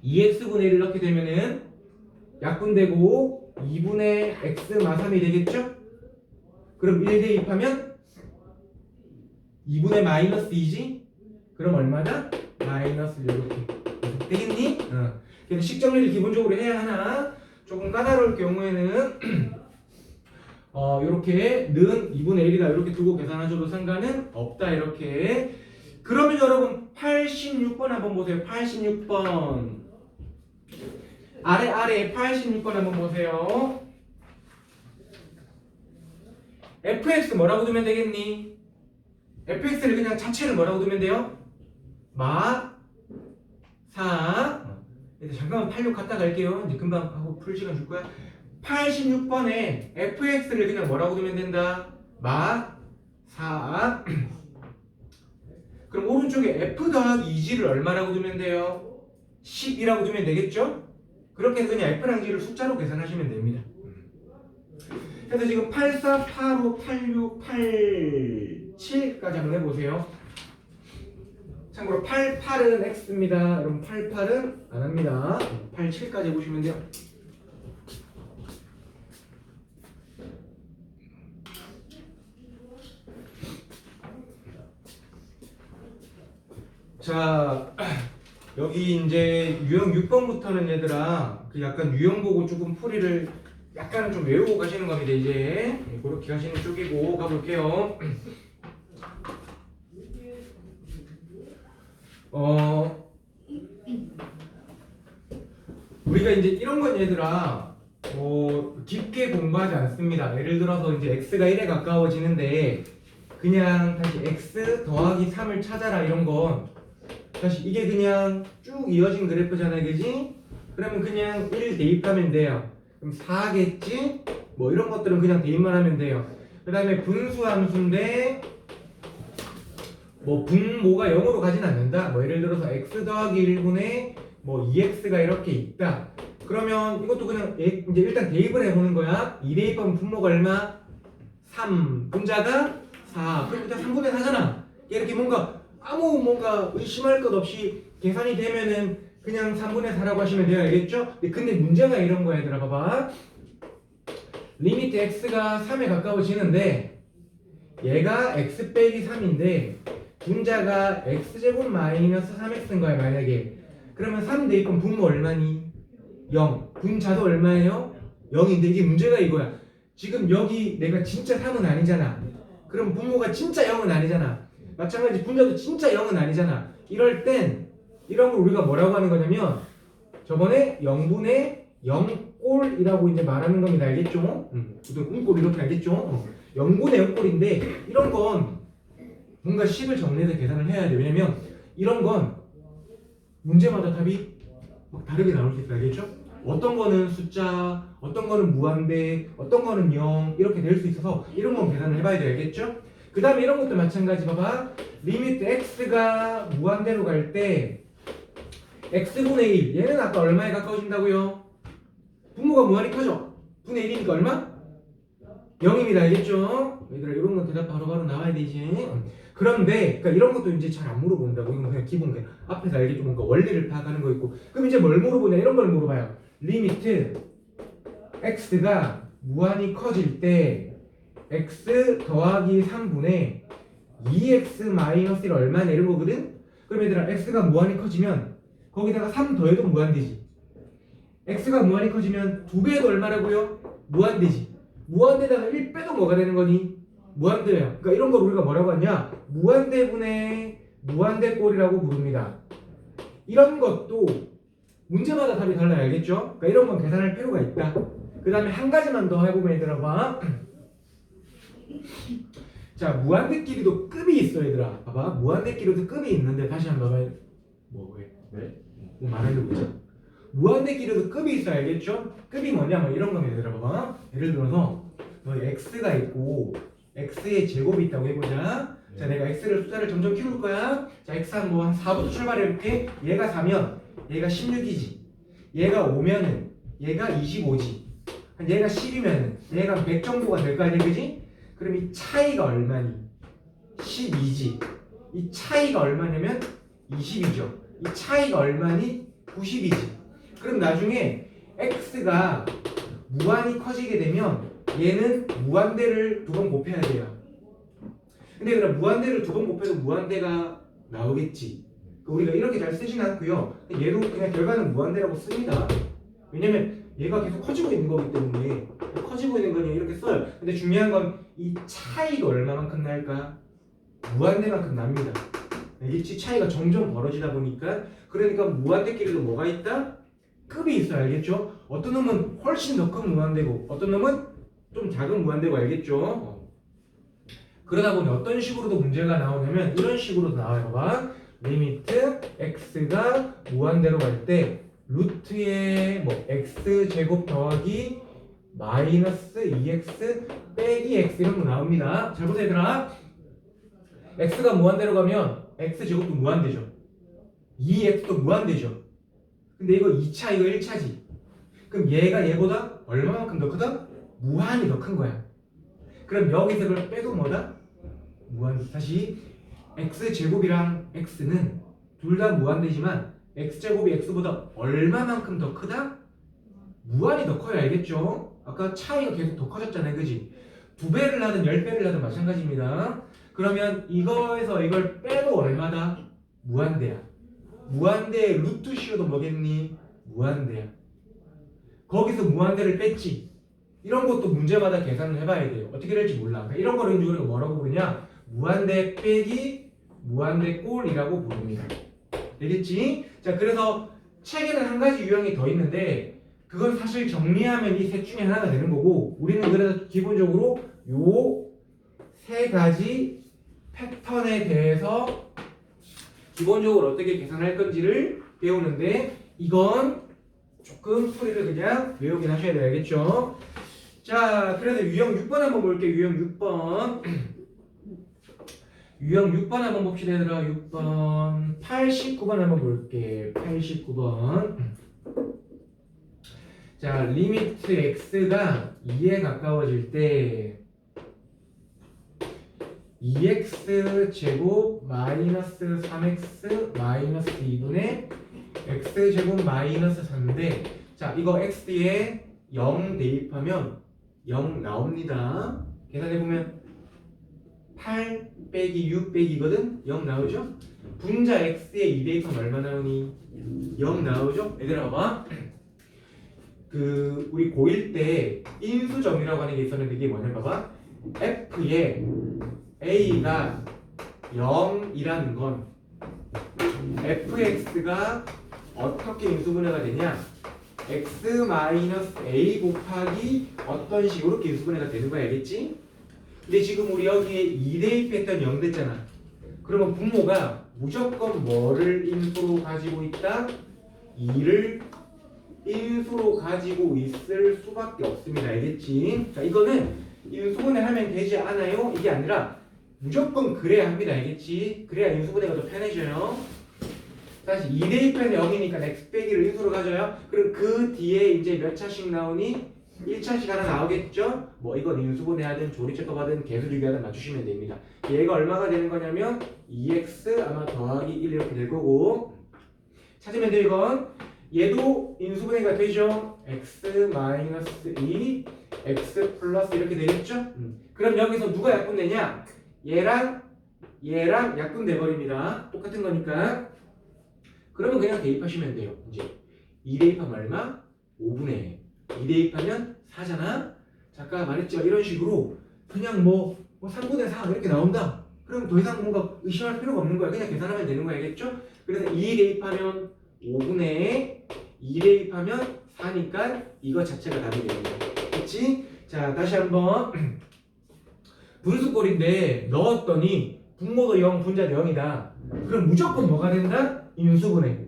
2x분의 1을 넣게 되면은 약분되고 2분의 x 마3이 되겠죠? 그럼 1 대입하면 2분의 마이너스 2지? 그럼 얼마다? 마이너스 이렇게 되겠니? 그래서 식 정리를 기본적으로 해야 하나 조금 까다로울 경우에는 이렇게 는 2분의 1이다 이렇게 두고 계산하셔도 상관은 없다 이렇게. 그러면 여러분 86번 한번 보세요. 86번 아래 86번 한번 보세요. fx 뭐라고 두면 되겠니? fx를 그냥 자체를 뭐라고 두면 돼요? 마 4. 잠깐만 86 갔다 갈게요. 이제 금방 하고 풀 시간 줄 거야. 86번에 fx를 그냥 뭐라고 두면 된다? 마 4. 그럼 오른쪽에 f 더하기 2g를 얼마라고 두면 돼요? 10이라고 두면 되겠죠? 그렇게 해서 그냥 f랑 g를 숫자로 계산하시면 됩니다. 그래서 지금 8, 4, 8, 5, 8, 6, 8, 7까지 한번 해보세요. 참고로 8, 8은 x입니다. 여러분 8, 8은 안 합니다. 8, 7까지 해보시면 돼요. 자, 여기 이제 유형 6번부터는 얘들아 그 약간 유형 보고 조금 풀이를 약간은 좀 외우고 가시는 겁니다. 이제 그렇게 가시는 쪽이고 가볼게요. 우리가 이제 이런 건 얘들아 깊게 공부하지 않습니다. 예를 들어서 이제 x가 1에 가까워지는데 그냥 다시 x 더하기 3을 찾아라 이런 건 다시 이게 그냥 쭉 이어진 그래프잖아요, 그지? 그러면 그냥 1 대입하면 돼요. 그럼 4겠지? 뭐 이런 것들은 그냥 대입만 하면 돼요. 그 다음에 분수함수인데 뭐 분모가 0으로 가진 않는다. 뭐 예를 들어서 x 더하기 1분의 뭐 2x가 이렇게 있다. 그러면 이것도 그냥 이제 일단 대입을 해보는 거야. 2 대입하면 분모가 얼마? 3. 분자가 4. 그럼 일단 3분의 4잖아. 이렇게 뭔가 뭔가 의심할 것 없이 계산이 되면은 그냥 3분의 4라고 하시면 돼요. 알겠죠? 근데 문제가 이런 거야, 얘들아. 봐봐. 리미트 x가 3에 가까워지는데 얘가 x 빼기 3인데 분자가 x제곱 마이너스 3x인 거야, 만약에. 그러면 3 대입하면 분모 얼마니? 0. 분자도 얼마예요? 0인데 이게 문제가 이거야. 지금 여기 내가 진짜 3은 아니잖아. 그럼 분모가 진짜 0은 아니잖아. 마찬가지 분자도 진짜 0은 아니잖아. 이럴 땐 이런 걸 우리가 뭐라고 하는 거냐면 저번에 0분의 0꼴이라고 이제 말하는 겁니다. 알겠죠? 음꼴 이렇게 알겠죠? 0분의 0꼴인데 이런 건 뭔가 식을 정리해서 계산을 해야 돼. 왜냐면 이런 건 문제마다 답이 막 다르게 나올 수 있어. 알겠죠? 어떤 거는 숫자, 어떤 거는 무한대, 어떤 거는 0 이렇게 될 수 있어서 이런 건 계산을 해봐야 돼. 알겠죠? 그 다음에 이런 것도 마찬가지. 봐봐. 리미트 x가 무한대로 갈 때 x분의 1 얘는 아까 얼마에 가까워진다고요? 분모가 무한히 커져. 분의 1이니까 얼마? 0입니다. 알겠죠? 얘들아 이런 건 대답 바로바로 나와야 되지. 그런데 그러니까 이런 것도 이제 잘 안 물어본다고. 이건 그냥 기본 그냥 앞에서 알겠죠? 뭔가 원리를 파악하는 거 있고. 그럼 이제 뭘 물어보냐? 이런 걸 물어봐요. 리미트 x가 무한히 커질 때 x 더하기 3분의 2x 마이너스 1 얼마냐 이런 거거든? 그럼 얘들아 x가 무한히 커지면 거기다가 3 더해도 무한대지. x가 무한히 커지면 2배도 얼마라고요? 무한대지. 무한대다가 1 빼도 뭐가 되는 거니? 무한대야. 그러니까 이런 걸 우리가 뭐라고 하냐? 무한대분의 무한대꼴이라고 부릅니다. 이런 것도 문제마다 답이 달라요. 알겠죠? 그러니까 이런 건 계산할 필요가 있다. 그 다음에 한 가지만 더 해보면 얘들아 봐. 자, 무한대끼리도 급이 있어 얘들아. 봐봐. 무한대끼리도 급이 있는데 다시 한번 봐봐. 뭐 왜? 네? 뭐 말하려고 있죠? 무한대끼리도 급이 있어. 알겠죠? 급이 뭐냐? 뭐 이런 겁니다. 얘들아 봐봐. 예를 들어서 너 x가 있고 x의 제곱이 있다고 해보자. 자, 내가 x를 숫자를 점점 키울 거야. 자, x 한 4부터 출발해볼게. 얘가 4면 얘가 16이지. 얘가 5면은 얘가 25지. 얘가 10이면은 얘가 100 정도가 될 거 아니야, 그지? 그럼 이 차이가 얼마니? 12지. 이 차이가 얼마냐면 20이죠. 이 차이가 얼마니? 90이지. 그럼 나중에 x가 무한히 커지게 되면 얘는 무한대를 2번 곱해야 돼요. 근데 그럼 무한대를 2번 곱해도 무한대가 나오겠지. 우리가 이렇게 잘 쓰진 않고요. 얘도 그냥 결과는 무한대라고 씁니다. 왜냐면 얘가 계속 커지고 있는 거기 때문에 커지고 있는 거니 이렇게 써요. 근데 중요한 건 이 차이가 얼마만큼 날까? 무한대만큼 납니다. 알겠지? 차이가 점점 벌어지다 보니까. 그러니까 무한대끼리도 뭐가 있다? 급이 있어요. 알겠죠? 어떤 놈은 훨씬 더 큰 무한대고 어떤 놈은 좀 작은 무한대고. 알겠죠? 그러다 보니 어떤 식으로도 문제가 나오냐면 이런 식으로도 나와요. 봐봐. 리미트 x가 무한대로 갈 때 루트의 뭐 x 제곱 더하기 마이너스 2x 빼기 x 이런 거 나옵니다. 잘 보세요 얘들아. x가 무한대로 가면 x 제곱도 무한대죠. 2x도 무한대죠. 근데 이거 2차 이거 1차지. 그럼 얘가 얘보다 얼마만큼 더 크다? 무한히 더 큰 거야. 그럼 여기서 그걸 빼도 뭐다? 무한. 다시 x 제곱이랑 x는 둘 다 무한대지만 x 제곱이 x보다 얼마만큼 더 크다? 무한히 더 커요. 알겠죠? 아까 차이가 계속 더 커졌잖아요. 그지? 2배를 하든 10배를 하든 마찬가지입니다. 그러면 이거에서 이걸 빼도 얼마다? 무한대야. 무한대의 루트 씌워도 뭐겠니? 무한대야. 거기서 무한대를 뺐지. 이런 것도 문제마다 계산을 해봐야 돼요. 어떻게 될지 몰라. 그러니까 이런 거를 우리가 뭐라고 부르냐? 무한대 빼기 무한대 꼴이라고 부릅니다. 되겠지? 자, 그래서 책에는 한 가지 유형이 더 있는데 그건 사실 정리하면 이 셋 중에 하나가 되는 거고 우리는 그래서 기본적으로 요 세 가지 패턴에 대해서 기본적으로 어떻게 계산할 건지를 배우는데 이건 조금 소리를 그냥 외우긴 하셔야 돼요. 알겠죠? 자, 그래서 유형 6번 한번 볼게요. 유형 6번. 유형 6번 한번 봅시다. 얘들아. 6번 89번 한번 볼게. 89번. 자, 리미트 x가 2에 가까워질 때 2x 제곱 마이너스 3x 마이너스 2분의 x 제곱 마이너스 3인데 자, 이거 x에 0 대입하면 0 나옵니다. 계산해보면 8 빼기 6 빼기거든? 0 나오죠? 분자 x에 2 대입하면 얼마 나오니? 0 나오죠? 얘들아 봐봐. 그 우리 고1 때 인수점이라고 하는 게 있었는데 이게 뭐냐 봐봐. f에 a가 0이라는 건 fx가 어떻게 인수분해가 되냐? x-a 곱하기 어떤 식으로 이렇게 인수분해가 되는 거야, 알겠지? 근데 지금 우리 여기에 2 대입했던 0 됐잖아. 그러면 분모가 무조건 뭐를 인수로 가지고 있다? 2를 인수로 가지고 있을 수밖에 없습니다. 알겠지? 자, 이거는 인수분해 하면 되지 않아요? 이게 아니라 무조건 그래야 합니다. 알겠지? 그래야 인수분해가 더 편해져요. 다시 2 대입해서 0이니까 x 빼기를 인수로 가져요. 그럼 그 뒤에 이제 몇 차씩 나오니? 1차씩 하나 나오겠죠? 뭐 이건 인수분해하든 조리체법하든 개수주기하든 맞추시면 됩니다. 얘가 얼마가 되는 거냐면 2x 아마 더하기 1 이렇게 될 거고 찾으면 돼요. 이건 얘도 인수분해가 되죠. x 마이너스 2 x 플러스 이렇게 되겠죠? 그럼 여기서 누가 약분 되냐? 얘랑 약분 돼버립니다. 똑같은 거니까. 그러면 그냥 대입하시면 돼요. 이제 2 대입하면 얼마? 5분의 2 대입하면 4잖아. 아까 말했지만 이런 식으로 그냥 뭐 3분의 4 이렇게 나온다. 그럼 더 이상 뭔가 의심할 필요가 없는 거야. 그냥 계산하면 되는 거야. 알겠죠? 그래서 2 대입하면 5분의 2 대입하면 4니까 이거 자체가 답이 되는 거야. 그치? 자, 다시 한번 분수꼴인데 넣었더니 분모도 0, 분자도 0이다. 그럼 무조건 뭐가 된다? 인수분해.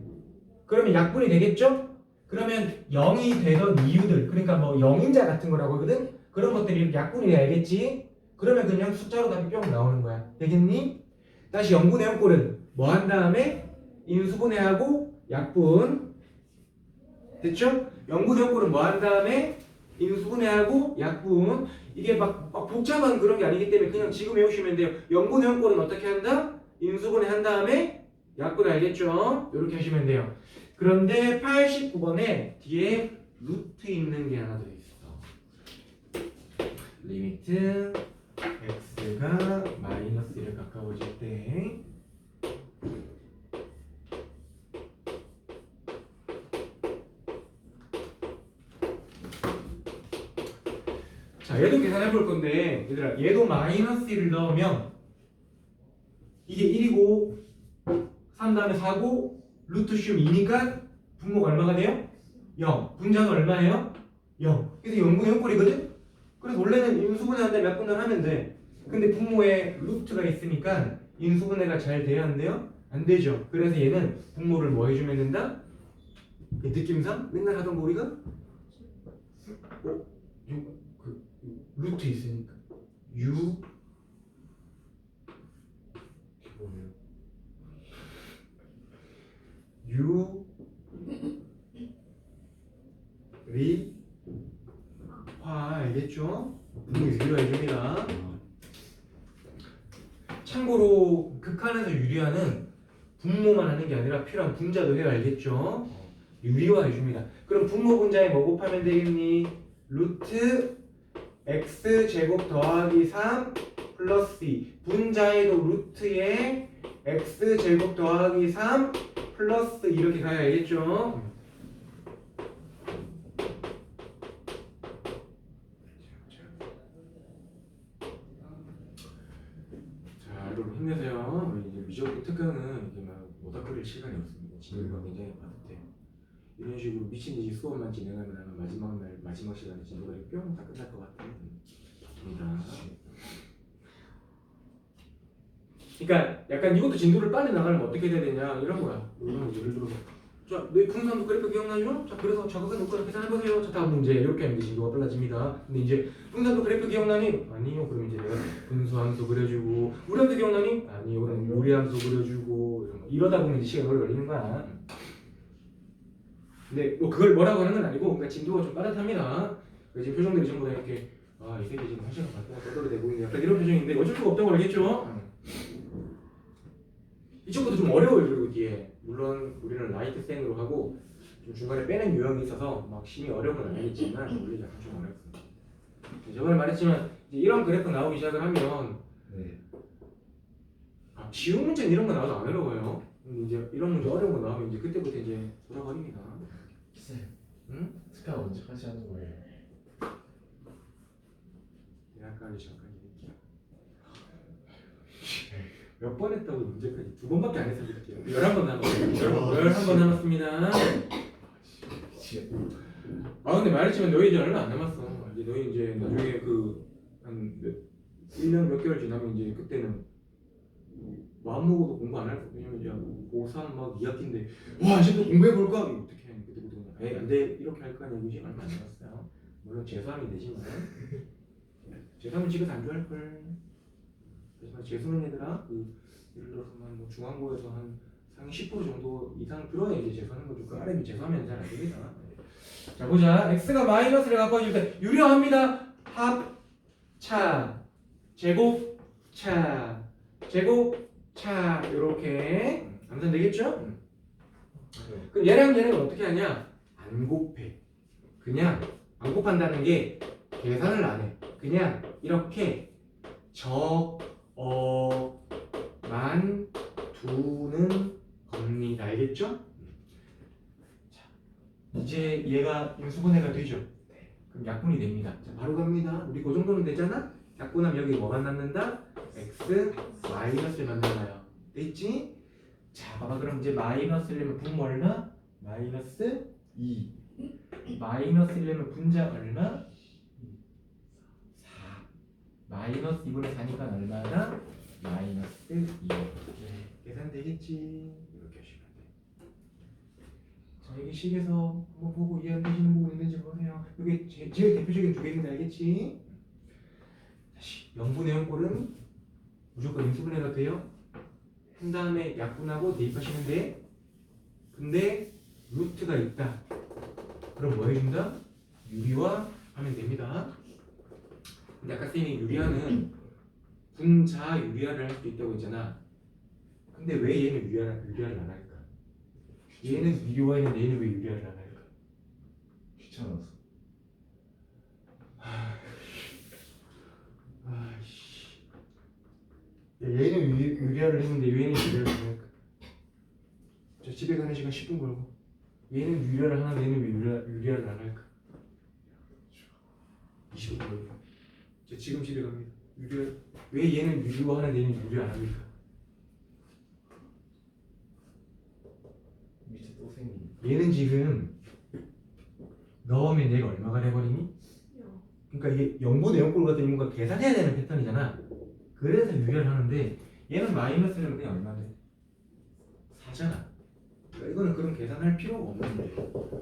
그러면 약분이 되겠죠? 그러면 0이 되던 이유들, 그러니까 뭐 0인자 같은 거라고 하거든? 그런 것들이 이렇게 약분이 돼야 알겠지? 그러면 그냥 숫자로 답이 뿅 나오는 거야. 되겠니? 다시 0분의 0꼴은 뭐 한 다음에 인수분해하고 약분. 됐죠? 0분의 0꼴은 뭐 한 다음에 인수분해하고 약분. 이게 막 복잡한 그런 게 아니기 때문에 그냥 지금 외우시면 돼요. 0분의 0꼴은 어떻게 한다? 인수분해 한 다음에 약분 알겠죠? 이렇게 하시면 돼요. 그런데 89번에 뒤에 루트 있는 게 하나 더 있어. 리미트 x가 마이너스 1에 가까워질 때 자, 얘도 계산해 볼 건데 얘들아, 얘도 마이너스 1을 넣으면 이게 1이고 3 다음에 4고 루트 슘 2니까 분모가 얼마가 돼요? 0. 분자는 얼마예요? 0. 그래서 0분의 0꼴이거든? 그래서 원래는 인수분해한 다음에 약분을 하면 돼. 근데 분모에 루트가 있으니까 인수분해가 잘 돼야 안 돼요? 안 되죠. 그래서 얘는 분모를 뭐 해주면 된다? 이 느낌상 맨날 하던 거 우리가 루트 있으니까 u 유리화 알겠죠? 분모 유리화 해줍니다. 참고로 극한에서 유리화는 분모만 하는 게 아니라 필요한 분자도 해야 알겠죠? 유리화 해줍니다. 그럼 분모 분자에 뭐 곱하면 되겠니? 루트 x 제곱 더하기 3 플러스 2 분자에도 루트에 x 제곱 더하기 3 플러스 이렇게 가야 알겠죠? 자, 여러분 힘내세요. 이제 미적분 특강은 이제 막 오닥거릴 시간이 없습니다. 진도가 굉장히 빠듯해요. 이런 식으로 미친 듯이 수업만 진행하면 아마 마지막 날 마지막 시간에 진도가 뿅 다 끝날 것 같아요. 좋습니다. 그러니까 약간 이것도 진도를 빨리 나가려면 어떻게 돼야 되냐 이런 거야. 예를 들어서 자, 너희 분수함수 그래프 기억나죠? 자, 그래서 자극은 놓고 계산해보세요. 자, 다음 문제 이렇게 하면 진도가 빨라집니다. 근데 이제 분수함수 그래프 기억나니? 아니요. 그럼 이제 내가 분수함수 그려주고 무리함수 기억나니? 아니요. 그럼 무리함수 그려주고 이러다 보면 이제 시간이 오래 걸리는 거야. 근데 뭐 그걸 뭐라고 하는 건 아니고 그러니까 진도가 좀 빠듯합니다. 지금 표정들이 전부 다 이렇게 이 새끼 지금 1시간 반 동안 떠들어대고 있네 약간 이런 표정인데 어쩔 수가 없다고 알겠죠? 이쪽부터 좀 어려워요. 그리고 뒤에 물론 우리는 라이트 생으로 하고 좀 중간에 빼는 유형이 있어서 막 심히 어려운 건 아니겠지만 원래 약간 좀 어렵습니다. 저번에 말했지만 이제 이런 그래프 나오기 시작을 하면 네. 지운 문제는 이런 거 나와도 안 어려워요. 이제 이런 문제 어려운 거 나오면 이제 그때부터 이제 돌아버립니다. 쌤, 응? 스카 언제까지 하는 거예요? 대학까지 잠깐 얘기할게요. 몇 번 했다고 문제까지 2번밖에 안 했습니다. 11번 남았어요. 11번 남았습니다. 미치겠다. 근데 말했지만 너희 이제 얼마 안 남았어. 이제 너희 이제 나중에 한 1년 몇 개월 지나면 이제 그때는 마음 먹어도 공부 안 할 거야. 왜냐면 이제 고3 막 2학기인데 와 이제 또 공부해볼까? 이거 어떻게 해? 그때부터 그냥 안돼 이렇게 할 거 아니야. 이제 얼마 안 남았어요. 물론 재수하면 되지만 재수하면 집에서 안 좋아할걸. 하지만 재수는 얘들아 예를 들어서 뭐 중앙고에서 한 상위 10% 정도 이상 들어야 이제 재수하는 거죠. 그 아래면 재수하면 잘 안 됩니다. 자 보자. x가 마이너스를 가까워질 때 유리합니다. 합차 제곱차 제곱차 이렇게 암산 되겠죠? 그럼 얘랑 얘는 어떻게 하냐? 안 곱해. 그냥 안 곱한다는 게 계산을 안 해. 그냥 이렇게 만 두는 겁니다. 알겠죠? 자, 이제 얘가 인수분해가 되죠? 그럼 약분이 됩니다. 자, 바로 갑니다. 우리 그 정도는 되잖아? 약분하면 여기 뭐만 남는다? x 마이너스를 만들어요. 됐지? 자, 봐봐. 그럼 이제 마이너스를 내면 분모 얼마? 마이너스 2. 마이너스를 분자 얼마? 4. 마이너스 2분의 4니까 얼마나? 마이너스 2. 계산 되겠지? 이렇게 하시면 돼. 자, 이게 식에서 한번 보고 이해 안 되시는 부분 있는지 보세요. 이게 제일 대표적인 두 개인데 알겠지? 다시 0분의 0꼴은 무조건 인수분해가 돼요. 한 다음에 약분하고 대입하시면 돼. 근데 루트가 있다. 그럼 뭐 해준다? 유리화 하면 됩니다. 근데 아까 쌤이 유리화는 분자 유리화를 할 수 있다고 했잖아. 근데 왜 얘는 유리화를 안 할까? 얘는 유리화했는데 얘는 왜 유리화를 안 할까? 귀찮아서. 얘는 유리화를 했는데 얘는 유리화를 안 할까? 저 집에 가는 시간 10분 걸고 얘는 유리화를 하는데 얘는 왜 유리화를 안 할까? 20분 걸고 저 지금 집에 갑니다. 왜 얘는 유리화 하는데 얘는 유리화 안 합니까? 밑에 또 생긴. 얘는 지금 넣으면 얘가 얼마가 돼버리니? 그러니까 이게 0분의 0꼴 같은 뭔가 계산해야 되는 패턴이잖아. 그래서 유리화를 하는데 얘는 마이너스는 그냥 얼마 돼? 4잖아. 그러니까 이거는 그런 계산할 필요가 없는데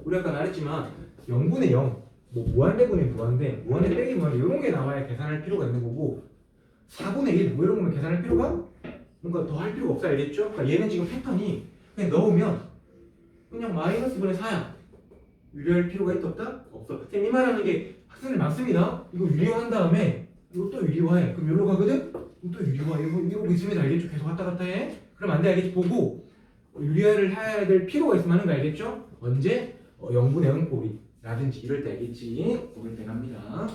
우리 아까 말했지만 0분의 0 뭐 무한대분의 무한대 무한대 빼기 무한대 이런 게 나와야 계산할 필요가 있는 거고 4분의 1 뭐 이런 거면 계산할 필요가 뭔가 더 할 필요가 없어. 알겠죠? 그러니까 얘는 지금 패턴이 그냥 넣으면 그냥 마이너스 분의 4야. 유리할 필요가 있다 없다? 없어. 쌤이 말하는 게 학생들 많습니다. 이거 유리화한 다음에 이거 또 유리화해. 그럼 여기로 가거든? 그럼 또 유리화. 이러고 있으면 알겠죠? 계속 왔다 갔다 해. 그럼 안 돼. 알겠지? 보고 유리화를 해야 될 필요가 있으면 하는 거 알겠죠? 언제? 0분의 0꼴이 라든지 이럴 때 알겠지? 그럴 때 갑니다.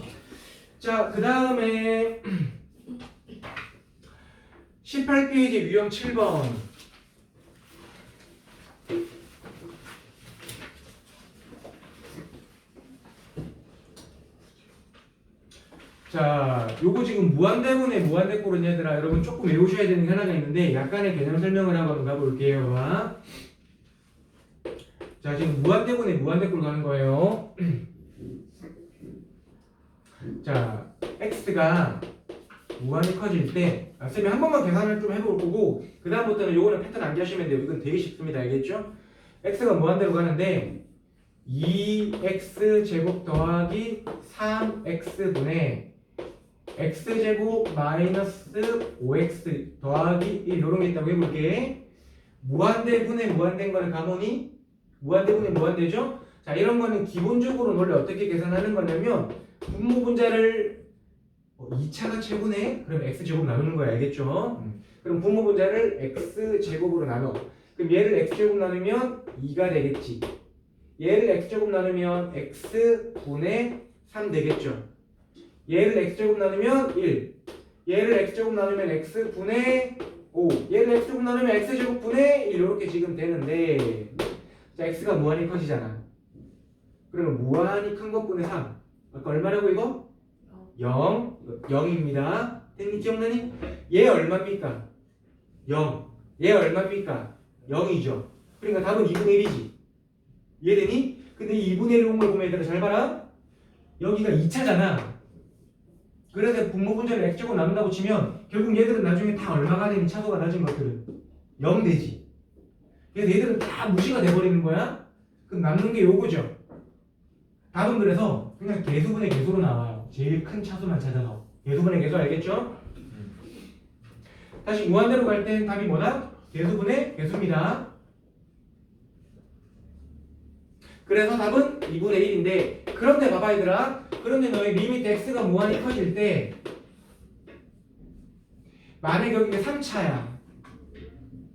자, 그 다음에 18페이지 유형 7번. 자, 요거 지금 무한대분의 무한대꼴은 얘들아 여러분 조금 외우셔야 되는 게 하나가 있는데 약간의 개념 설명을 한번 가볼게요. 봐. 자, 지금 무한대분의 무한대꼴 가는 거예요. 자, x가 무한이 커질 때 쌤이 한 번만 계산을 좀 해볼 거고 그 다음부터는 요거는 패턴 암기하시면 돼요. 이건 되게 쉽습니다. 알겠죠? x가 무한대로 가는데 2x 제곱 더하기 3x분의 x제곱 마이너스 5x 더하기 1 요런 게 있다고 해볼게. 무한대분의 무한된 거를 가보니 무한대분의 무한대죠? 자, 이런 거는 기본적으로 원래 어떻게 계산하는 거냐면 분모 분자를 2차가 최고네? 그럼 x제곱 나누는 거야, 알겠죠? 그럼 분모 분자를 x제곱으로 나눠. 그럼 얘를 x제곱 나누면 2가 되겠지. 얘를 x제곱 나누면 x분의 3 되겠죠. 얘를 x제곱 나누면 1. 얘를 x제곱 나누면 x분의 5. 얘를 x제곱 나누면 x제곱분의 1. 이렇게 지금 되는데 자, x가 무한히 커지잖아. 그러면 무한히 큰 것분의 3. 아까 얼마라고 이거? 0. 0입니다. 됐니? 기억나니? 얘 얼마입니까? 0. 얘 얼마입니까? 0이죠. 그러니까 답은 2분의 1이지. 이해되니? 근데 이 2분의 1 옮을 보면 얘들아 잘 봐라. 여기가 2차잖아. 그래서 분모 분자를 x제곱 나눈다고 치면 결국 얘들은 나중에 다 얼마가 되니? 차도가 낮은 것들은 0 되지. 그래서 얘들은 다 무시가 돼버리는 거야. 그럼 남는 게 요거죠. 답은 그래서 그냥 개수분의 개수로 나와요. 제일 큰 차수만 찾아가고. 개수분의 개수 알겠죠? 다시 무한대로 갈 땐 답이 뭐다? 개수분의 개수입니다. 그래서 답은 2분의 1인데 그런데 봐봐 얘들아. 그런데 너의 리미트 x가 무한히 커질 때 만약에 여기가 3차야.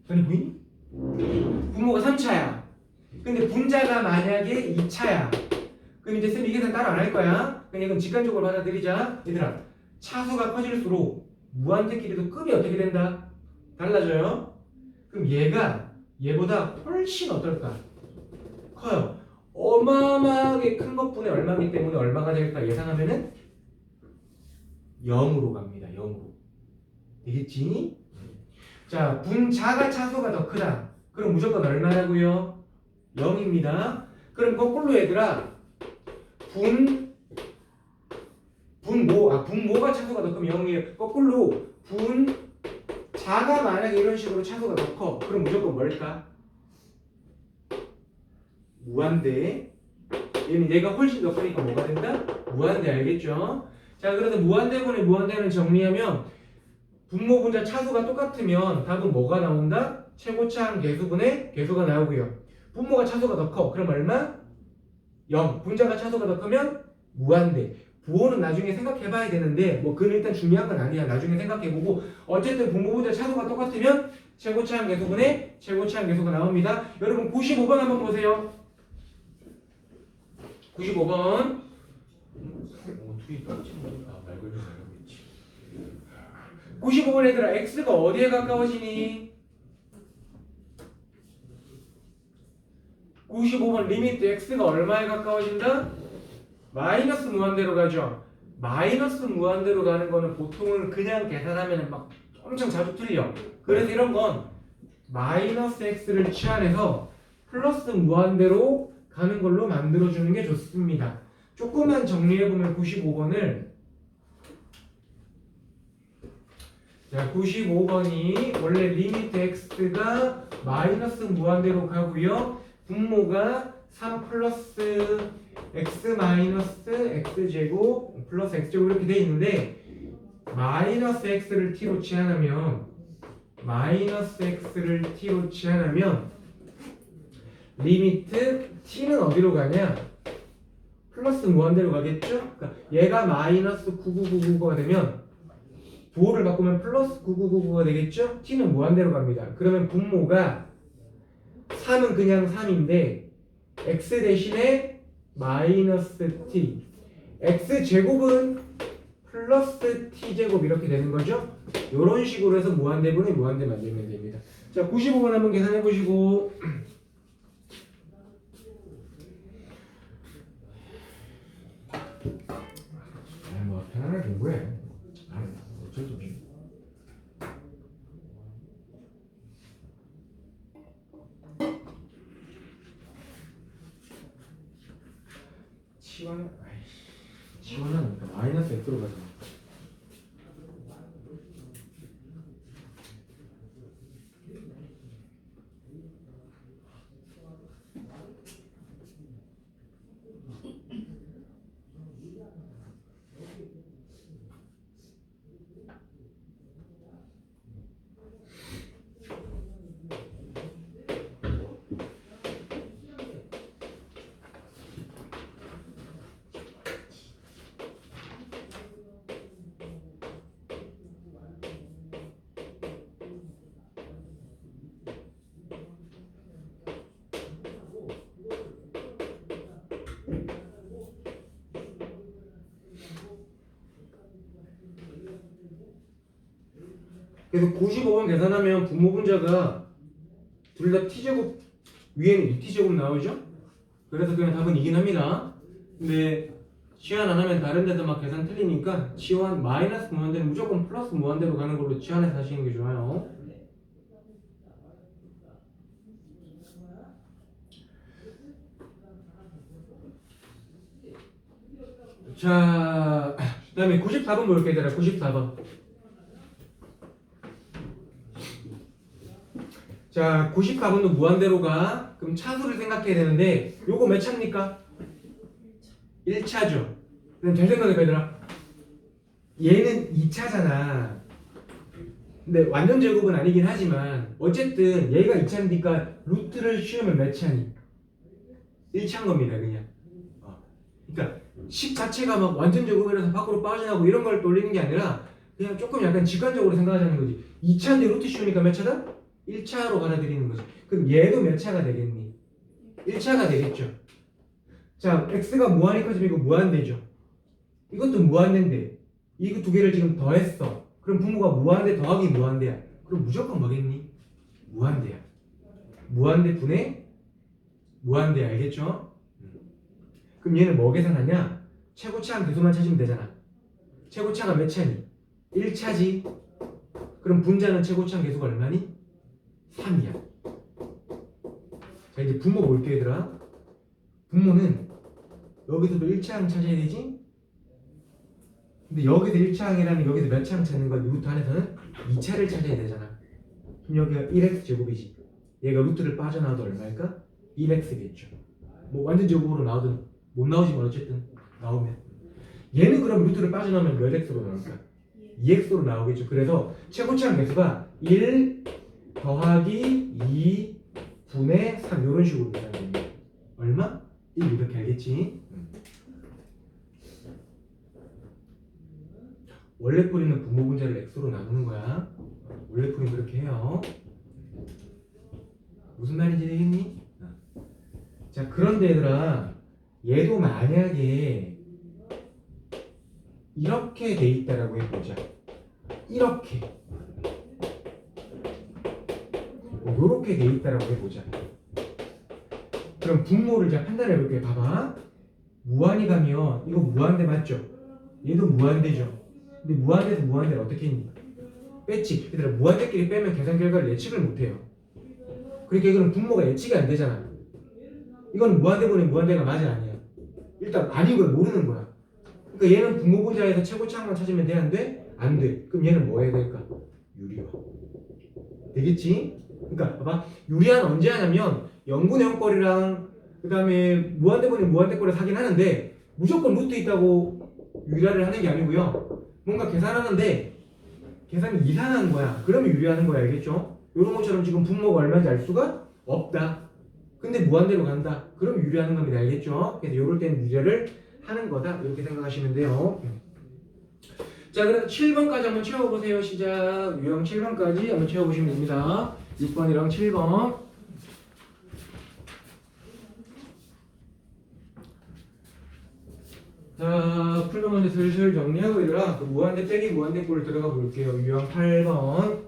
너네 보이니? 분모가 3차야. 근데 분자가 만약에 2차야. 그럼 이제 쌤이 이 계산 따로 안 할 거야. 그냥 이건 직관적으로 받아들이자. 얘들아, 차수가 커질수록 무한대끼리도 급이 어떻게 된다? 달라져요. 그럼 얘가 얘보다 훨씬 어떨까? 커요. 어마어마하게 큰 것분의 얼마이기 때문에 얼마가 될까 예상하면은 0으로 갑니다. 0으로. 되겠지? 자, 분자가 차수가 더 크다. 그럼 무조건 얼마라고요? 0입니다. 그럼 거꾸로 얘들아, 분모가 차수가 더 크면 0이에요. 거꾸로 분자가 만약에 이런 식으로 차수가 더 커. 그럼 무조건 뭘까? 무한대. 얘는 얘가 훨씬 더 크니까 뭐가 된다? 무한대 알겠죠? 자, 그래서 무한대분의 무한대는 정리하면 분모 분자 차수가 똑같으면 답은 뭐가 나온다? 최고차항 개수분의 개수가 나오고요. 분모가 차수가 더 커. 그럼 얼마? 0. 분자가 차수가 더 크면 무한대. 부호는 나중에 생각해봐야 되는데 뭐 그건 일단 중요한 건 아니야. 나중에 생각해보고 어쨌든 분모 분자 차수가 똑같으면 최고차항 개수분의 최고차항 개수가 나옵니다. 여러분 95번 한번 보세요. 95번. 둘이 똑같이 말 걸고 말하고 있지. 95번 얘들아 x가 어디에 가까워지니? 95번 리미트 x가 얼마에 가까워진다? 마이너스 무한대로 가죠. 마이너스 무한대로 가는 거는 보통은 그냥 계산하면 막 엄청 자주 틀려. 그래서 이런 건 마이너스 x를 치환해서 플러스 무한대로 가는 걸로 만들어주는 게 좋습니다. 조금만 정리해보면 95번을 자, 95번이 원래 리미트 x가 마이너스 무한대로 가고요. 분모가 3 플러스 x 마이너스 x제곱 플러스 x제곱 이렇게 돼 있는데 마이너스 x를 t로 치환하면 리미트 t는 어디로 가냐? 플러스 무한대로 가겠죠? 그러니까 얘가 마이너스 9999가 되면 부호를 바꾸면 플러스 9999가 되겠죠? t는 무한대로 갑니다. 그러면 분모가 3은 그냥 3인데 x 대신에 마이너스 t x제곱은 플러스 t제곱 이렇게 되는 거죠? 이런 식으로 해서 무한대분의 무한대 만들면 됩니다. 자, 95번 한번 계산해 보시고 뭐 편안하게 공부해. 어쩔 수 없이. 치환하니까 마이너스 x로 가잖아. 그래서 95번 계산하면 분모분자가 둘 다 t제곱 위에는 2t제곱 나오죠? 그래서 그냥 답은 이긴 합니다. 근데 치환 안 하면 다른 데서 막 계산 틀리니까 치환 마이너스 무한대는 무조건 플러스 무한대로 가는 걸로 치환해서 하시는 게 좋아요. 자, 그 다음에 94번 볼게요. 얘들아, 94번. 자, 94번도 무한대로 가. 그럼 차수를 생각해야 되는데 요거 몇 차입니까? 1차죠. 그럼 잘 생각해봐 얘들아. 얘는 2차잖아. 근데 완전 제곱은 아니긴 하지만 어쨌든 얘가 2차니까 루트를 씌우면 몇 차니? 1차인 겁니다 그냥. 그러니까 10 자체가 막 완전 제곱이라서 밖으로 빠져나오고 이런 걸 돌리는 게 아니라 그냥 조금 약간 직관적으로 생각하자는 거지. 2차인데 루트 씌우니까 몇 차다? 1차로 받아들이는 거지. 그럼 얘도 몇 차가 되겠니? 1차가 되겠죠. 자, x가 무한이 커지면 이거 무한대죠. 이것도 무한대인데 이거 두 개를 지금 더했어. 그럼 부모가 무한대 더하기 무한대야. 그럼 무조건 뭐겠니? 무한대야. 무한대 분의 무한대 알겠죠? 그럼 얘는 뭐 계산하냐? 최고차항 계수만 찾으면 되잖아. 최고차가 몇 차니? 1차지. 그럼 분자는 최고차항 계수가 얼마니? 3이야. 자 이제 분모 볼게 얘들아. 분모는 여기서도 1차항 찾아야 되지? 근데 여기서 1차항이라는 여기서 몇 차항 찾는 거야? 루트 안에서는 2차를 찾아야 되잖아. 그럼 여기가 1x 제곱이지. 얘가 루트를 빠져나와도 얼마일까? 1x겠죠. 뭐 완전 제곱으로 나오든 못 나오지만 어쨌든 나오면 얘는 그럼 루트를 빠져나오면 몇 x로 나올까? 2x로 나오겠죠. 그래서 최고차항 계수가 1 더하기 2 분의 3 이런 식으로 계산됩니다. 얼마? 1 이렇게 알겠지? 원래 뿌리는 분모분자를 x로 나누는 거야. 원래 뿌리는 그렇게 해요. 무슨 말인지 되겠니? 자 그런데 얘들아 얘도 만약에 이렇게 돼 있다라고 해보자. 이렇게 요렇게 돼 있다라고 해보자. 그럼 분모를 제가 판단해 볼게요. 봐봐. 무한이 가면 이거 무한대 맞죠? 얘도 무한대죠. 근데 무한대에서 무한대를 어떻게 했니? 뺐지. 얘들아 무한대끼리 빼면 계산 결과를 예측을 못해요. 그러니까 이거는 분모가 예측이 안 되잖아. 이건 무한대 분의 무한대가 맞아 아니야? 일단 아닌 걸 모르는 거야. 그러니까 얘는 분모분자에서 최고차항만 찾으면 돼? 안 돼? 안 돼. 그럼 얘는 뭐 해야 될까? 유리화. 되겠지? 그러니까 봐봐. 유리화는 언제 하냐면 0분의 0거리랑 그 다음에 무한대 분의 무한대 거리 사긴 하는데 무조건 루트 있다고 유리화를 하는 게 아니고요. 뭔가 계산하는데 계산이 이상한 거야. 그러면 유리하는 거야. 알겠죠? 이런 것처럼 지금 분모가 얼마인지 알 수가 없다. 근데 무한대로 간다. 그럼 유리하는 겁니다. 알겠죠? 그래서 이럴 때는 유리를 하는 거다. 이렇게 생각하시면 돼요. 자, 그래서 7번까지 한번 채워보세요. 시작. 유형 7번까지 한번 채워보시면 됩니다. 6번이랑 7번. 자, 풀로 먼저 슬슬 정리하고 얘들아. 그 무한대 빼기 무한대 꼴 들어가 볼게요. 유형 8번.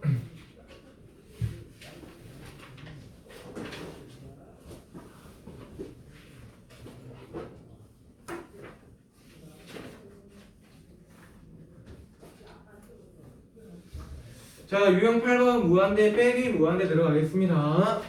자, 유형 8번 무한대 빼기 무한대 들어가겠습니다.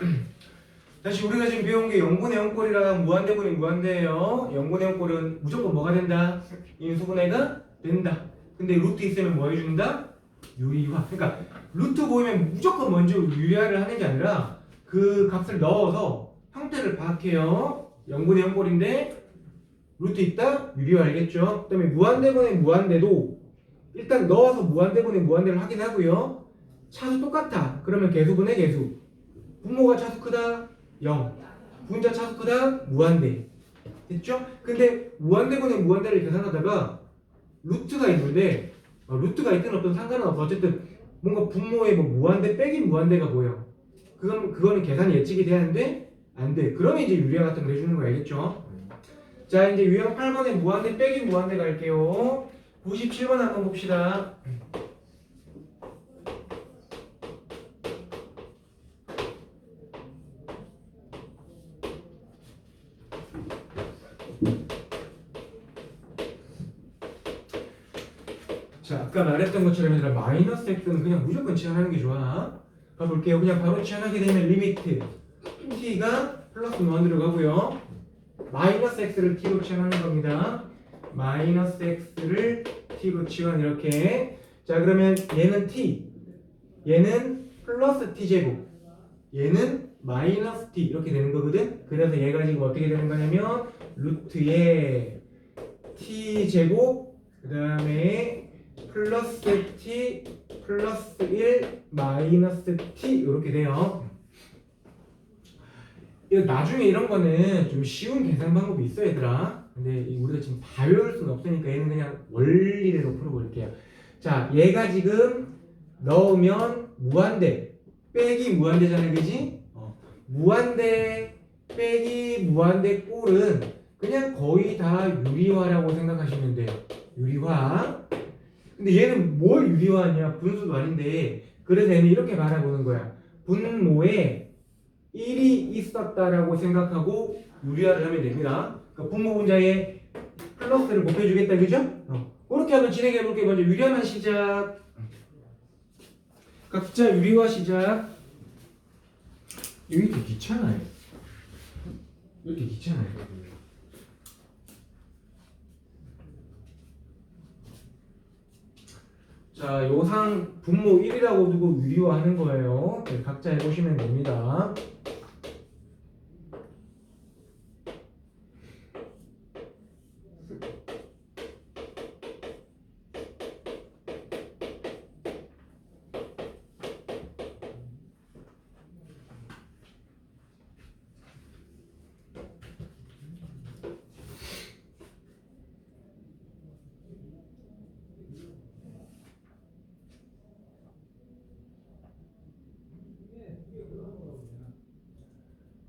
다시 우리가 지금 배운 게 0분의 0꼴이랑 무한대분이 무한대예요. 0분의 0꼴은 무조건 뭐가 된다? 인수분해가 된다. 근데 루트 있으면 뭐 해준다? 유리화. 그러니까 루트 보이면 무조건 먼저 유리화를 하는 게 아니라 그 값을 넣어서 형태를 파악해요. 0분의 0꼴인데 루트 있다? 유리화 알겠죠? 그 다음에 무한대분의 무한대도 일단 넣어서 무한대분의 무한대를 확인하고요. 차수 똑같아. 그러면 개수분의 개수. 분모가 차수 크다? 0. 분자 차수 크다? 무한대. 됐죠? 근데 무한대분의 무한대를 계산하다가 루트가 있는데 루트가 있든 없든 상관은 없어. 어쨌든 뭔가 분모에 뭐 무한대 빼긴 무한대가 보여. 그거는 계산이 예측이 되는데 안 돼. 그러면 이제 유리화 같은 거 해주는 거 알겠죠? 자 이제 유형 8번에 무한대 빼긴 무한대 갈게요. 97번 한번 봅시다. 자, 아까 말했던 것처럼 얘들아 마이너스 x는 그냥 무조건 치환하는 게 좋아. 가볼게요. 그냥 바로 치환하게 되면 리미트 t가 플러스 무한대로 가고요. 마이너스 x를 t로 치환하는 겁니다. 마이너스 x를 t로 치환 이렇게. 자, 그러면 얘는 t, 얘는 플러스 t 제곱, 얘는 마이너스 t 이렇게 되는 거거든. 그래서 얘가 지금 어떻게 되는 거냐면 루트에 t 제곱 그 다음에 플러스 t 플러스 1 마이너스 t 이렇게 돼요. 이거 나중에 이런 거는 좀 쉬운 계산 방법이 있어 얘들아. 근데 우리가 지금 다 외울 수는 없으니까 얘는 그냥 원리대로 풀어볼게요. 자, 얘가 지금 넣으면 무한대 빼기 무한대잖아요, 그지? 무한대 빼기 무한대 꼴은 그냥 거의 다 유리화라고 생각하시면 돼요. 유리화. 근데 얘는 뭘 유리화하냐? 분수도 아닌데. 그래서 얘는 이렇게 바라보는 거야. 분모에 1이 있었다라고 생각하고 유리화를 하면 됩니다. 그러니까 분모 분자에 플러스를 곱해주겠다, 그죠? 그렇게 한번 진행해 볼게요. 먼저 유리화만 시작. 각자 유리화 시작. 이게 되게 귀찮아요. 이렇게 귀찮아요. 자, 요상 분모 1이라고 두고 유리화하는 거예요. 네, 각자 해보시면 됩니다.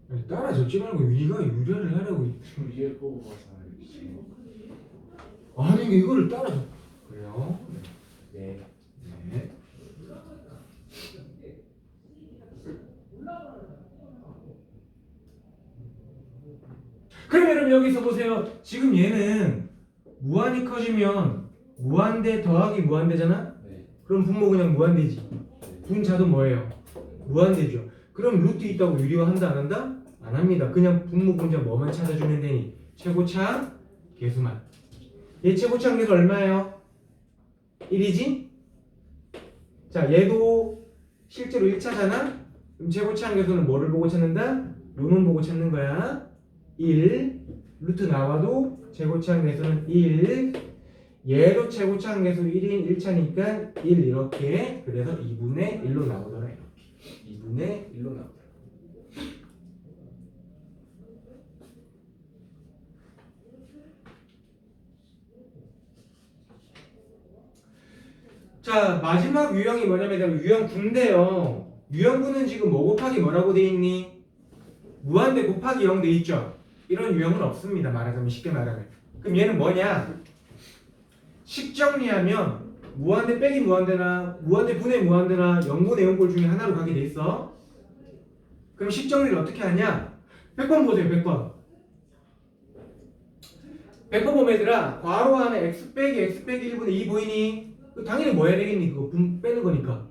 아니, 따라 적지 말고 위가 유리화를 하라고. 위에 보고 봐서 알겠지. 아니, 이거를 따라 적. 그래요? 네. 네. 그럼 여러분 여기서 보세요. 지금 얘는 무한이 커지면 무한대 더하기 무한대잖아? 네. 그럼 분모 그냥 무한대지. 분자도 뭐예요? 무한대죠. 그럼 루트 있다고 유리화 한다 안 한다? 안 합니다. 그냥 분모 분자 뭐만 찾아주면 되니? 최고차 계수만. 얘 최고차 계수 얼마예요? 1이지? 자, 얘도 실제로 1차잖아? 그럼 최고차 계수는 뭐를 보고 찾는다? 요놈 보고 찾는 거야. 1 루트 나와도 최고차항 계수는 1 얘도 최고차항 계수 1인 1차니까 1 이렇게. 그래서 2분의 1로 나오더라. 이렇게 2분의 1로 나오더라. 자, 마지막 유형이 뭐냐면 유형 9인데요. 유형 9는 지금 뭐 곱하기 뭐라고 돼 있니? 무한대 곱하기 0 돼 있죠? 이런 유형은 없습니다. 말하자면 쉽게 말하면. 그럼 얘는 뭐냐? 식 정리하면 무한대 빼기 무한대나 무한대 분의 무한대나 0분의 0꼴 중에 하나로 가게 돼 있어. 그럼 식 정리를 어떻게 하냐? 100번 보세요. 100번. 100번 보면 얘들아 괄호 안에 x 빼기 1분의 2 보이니? 당연히 뭐 해야 되겠니? 그거 분 빼는 거니까.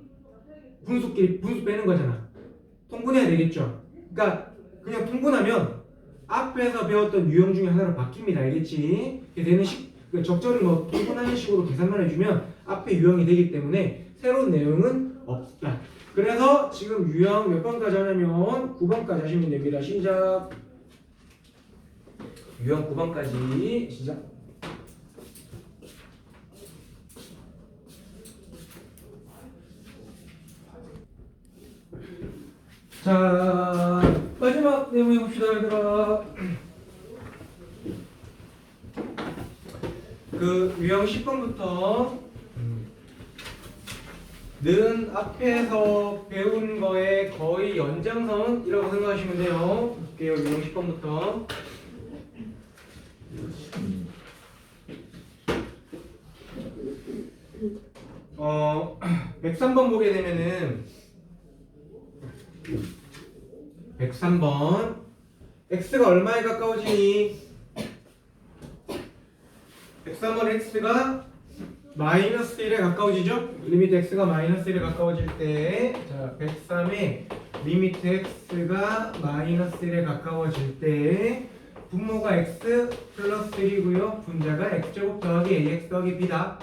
분수끼리 분수 빼는 거잖아. 통분해야 되겠죠? 그러니까 그냥 통분하면 앞에서 배웠던 유형 중에 하나로 바뀝니다. 알겠지? 되는 적절히 뭐 통분하는 식으로 계산만 해주면 앞에 유형이 되기 때문에 새로운 내용은 없다. 그래서 지금 유형 몇 번까지 하냐면 9번까지 하시면 됩니다. 시작. 유형 9번까지 시작. 자, 마지막 내용 해봅시다, 얘들아. 그 유형 10번부터 는 앞에서 배운 거의 거의 연장선이라고 생각하시면 돼요. 볼게요. 유형 10번부터. 103번 보게 되면은 103번 x가 얼마에 가까워지니? 103은 x가 마이너스 1에 가까워지죠? 리미트 x가 마이너스 1에 가까워질 때, 자, 103에 리미트 x가 마이너스 1에 가까워질 때 분모가 x 플러스 1이고요. 분자가 x제곱 더하기 ax 더하기 b다.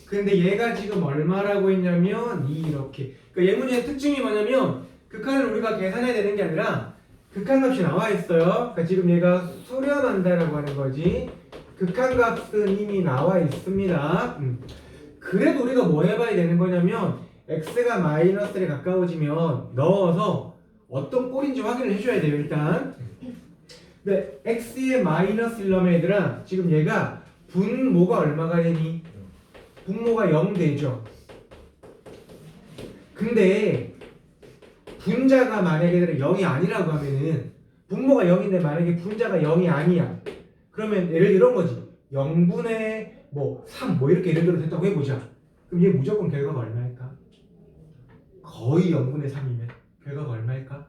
근데 얘가 지금 얼마라고 했냐면 이렇게. 그러니까 얘 문제의 특징이 뭐냐면 극한을 우리가 계산해야 되는 게 아니라 극한값이 나와 있어요. 그러니까 지금 얘가 수렴한다라고 하는 거지. 극한값은 이미 나와 있습니다. 그래도 우리가 뭐 해봐야 되는 거냐면 x가 마이너스에 가까워지면 넣어서 어떤 꼴인지 확인을 해줘야 돼요. 일단 근데 x에 마이너스 1 넣으면 얘들아 지금 얘가 분모가 얼마가 되니? 분모가 0 되죠. 근데 분자가 만약에 0이 아니라고 하면은 분모가 0인데 만약에 분자가 0이 아니야. 그러면 예를 들어 이런 거지. 0분의 뭐 3 뭐 이렇게 예를 들어 됐다고 해보자. 그럼 얘 무조건 결과가 얼마일까? 거의 0분의 3이면 결과가 얼마일까?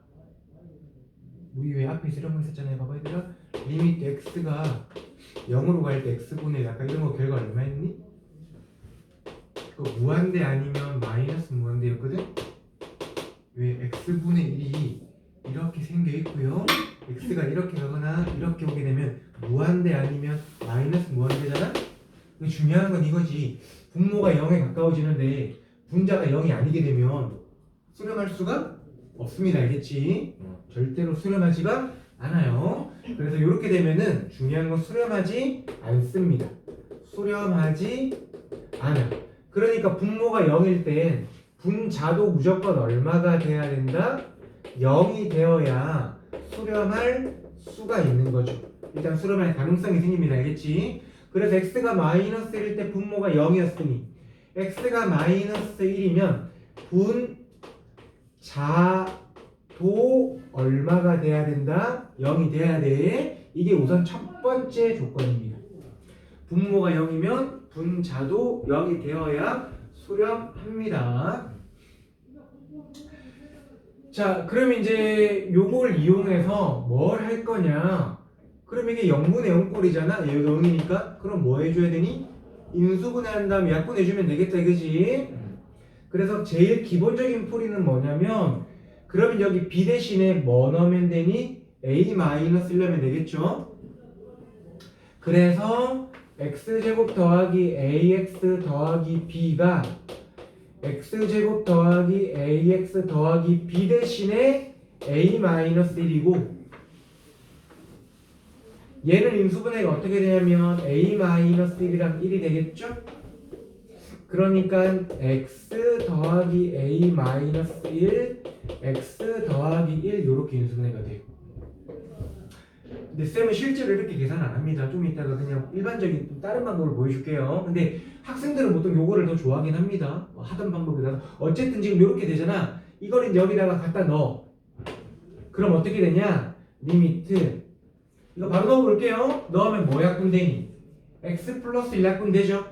우리 왜 앞에서 이런 거 있었잖아요. 봐봐 얘들아. 리미트 x가 0으로 갈 때 x분의 약간 이런 거 결과 얼마였니? 그거 무한대 아니면 마이너스 무한대였거든? 왜 x분의 1이 이렇게 생겨 있고요. x가 이렇게 가거나 이렇게 오게 되면 무한대 아니면 마이너스 무한대잖아? 중요한 건 이거지. 분모가 0에 가까워지는데 분자가 0이 아니게 되면 수렴할 수가 없습니다. 알겠지? 절대로 수렴하지가 않아요. 그래서 이렇게 되면은 중요한 건 수렴하지 않습니다. 수렴하지 않아. 그러니까 분모가 0일 땐 분자도 무조건 얼마가 돼야 된다? 0이 되어야 수렴할 수가 있는 거죠. 일단 수렴할 가능성이 생깁니다. 알겠지? 그래서 x가 마이너스 1일 때 분모가 0이었으니 x가 마이너스 1이면 분자도 얼마가 돼야 된다? 0이 돼야 돼. 이게 우선 첫 번째 조건입니다. 분모가 0이면 분자도 0이 되어야 수렴합니다. 자, 그럼 이제 요걸 이용해서 뭘 할 거냐? 그럼 이게 0분의 0꼴이잖아. 얘도 0이니까. 그럼 뭐 해줘야 되니? 인수분해한 다음에 약분해주면 되겠다, 그지? 그래서 제일 기본적인 풀이는 뭐냐면 그러면 여기 b 대신에 뭐 넣으면 되니? a 마이너스 1 넣으면 되겠죠? 그래서 x제곱 더하기 ax 더하기 b가 x제곱 더하기 ax 더하기 b 대신에 a 마이너스 1이고 얘는 인수분해가 어떻게 되냐면 a 마이너스 1이랑 1이 되겠죠? 그러니까 x 더하기 a 마이너스 1 x 더하기 1 이렇게 인수분해가 돼요. 근데 쌤은 실제로 이렇게 계산 안 합니다. 좀 이따가 그냥 일반적인 다른 방법을 보여줄게요. 근데 학생들은 보통 요거를 더 좋아하긴 합니다. 하던 방법이라서. 어쨌든 지금 이렇게 되잖아. 이걸 이제 여기다가 갖다 넣어. 그럼 어떻게 되냐? 리미트. 이거 바로 넣어볼게요. 넣으면 뭐 약분되니? x 플러스 1 약분되죠?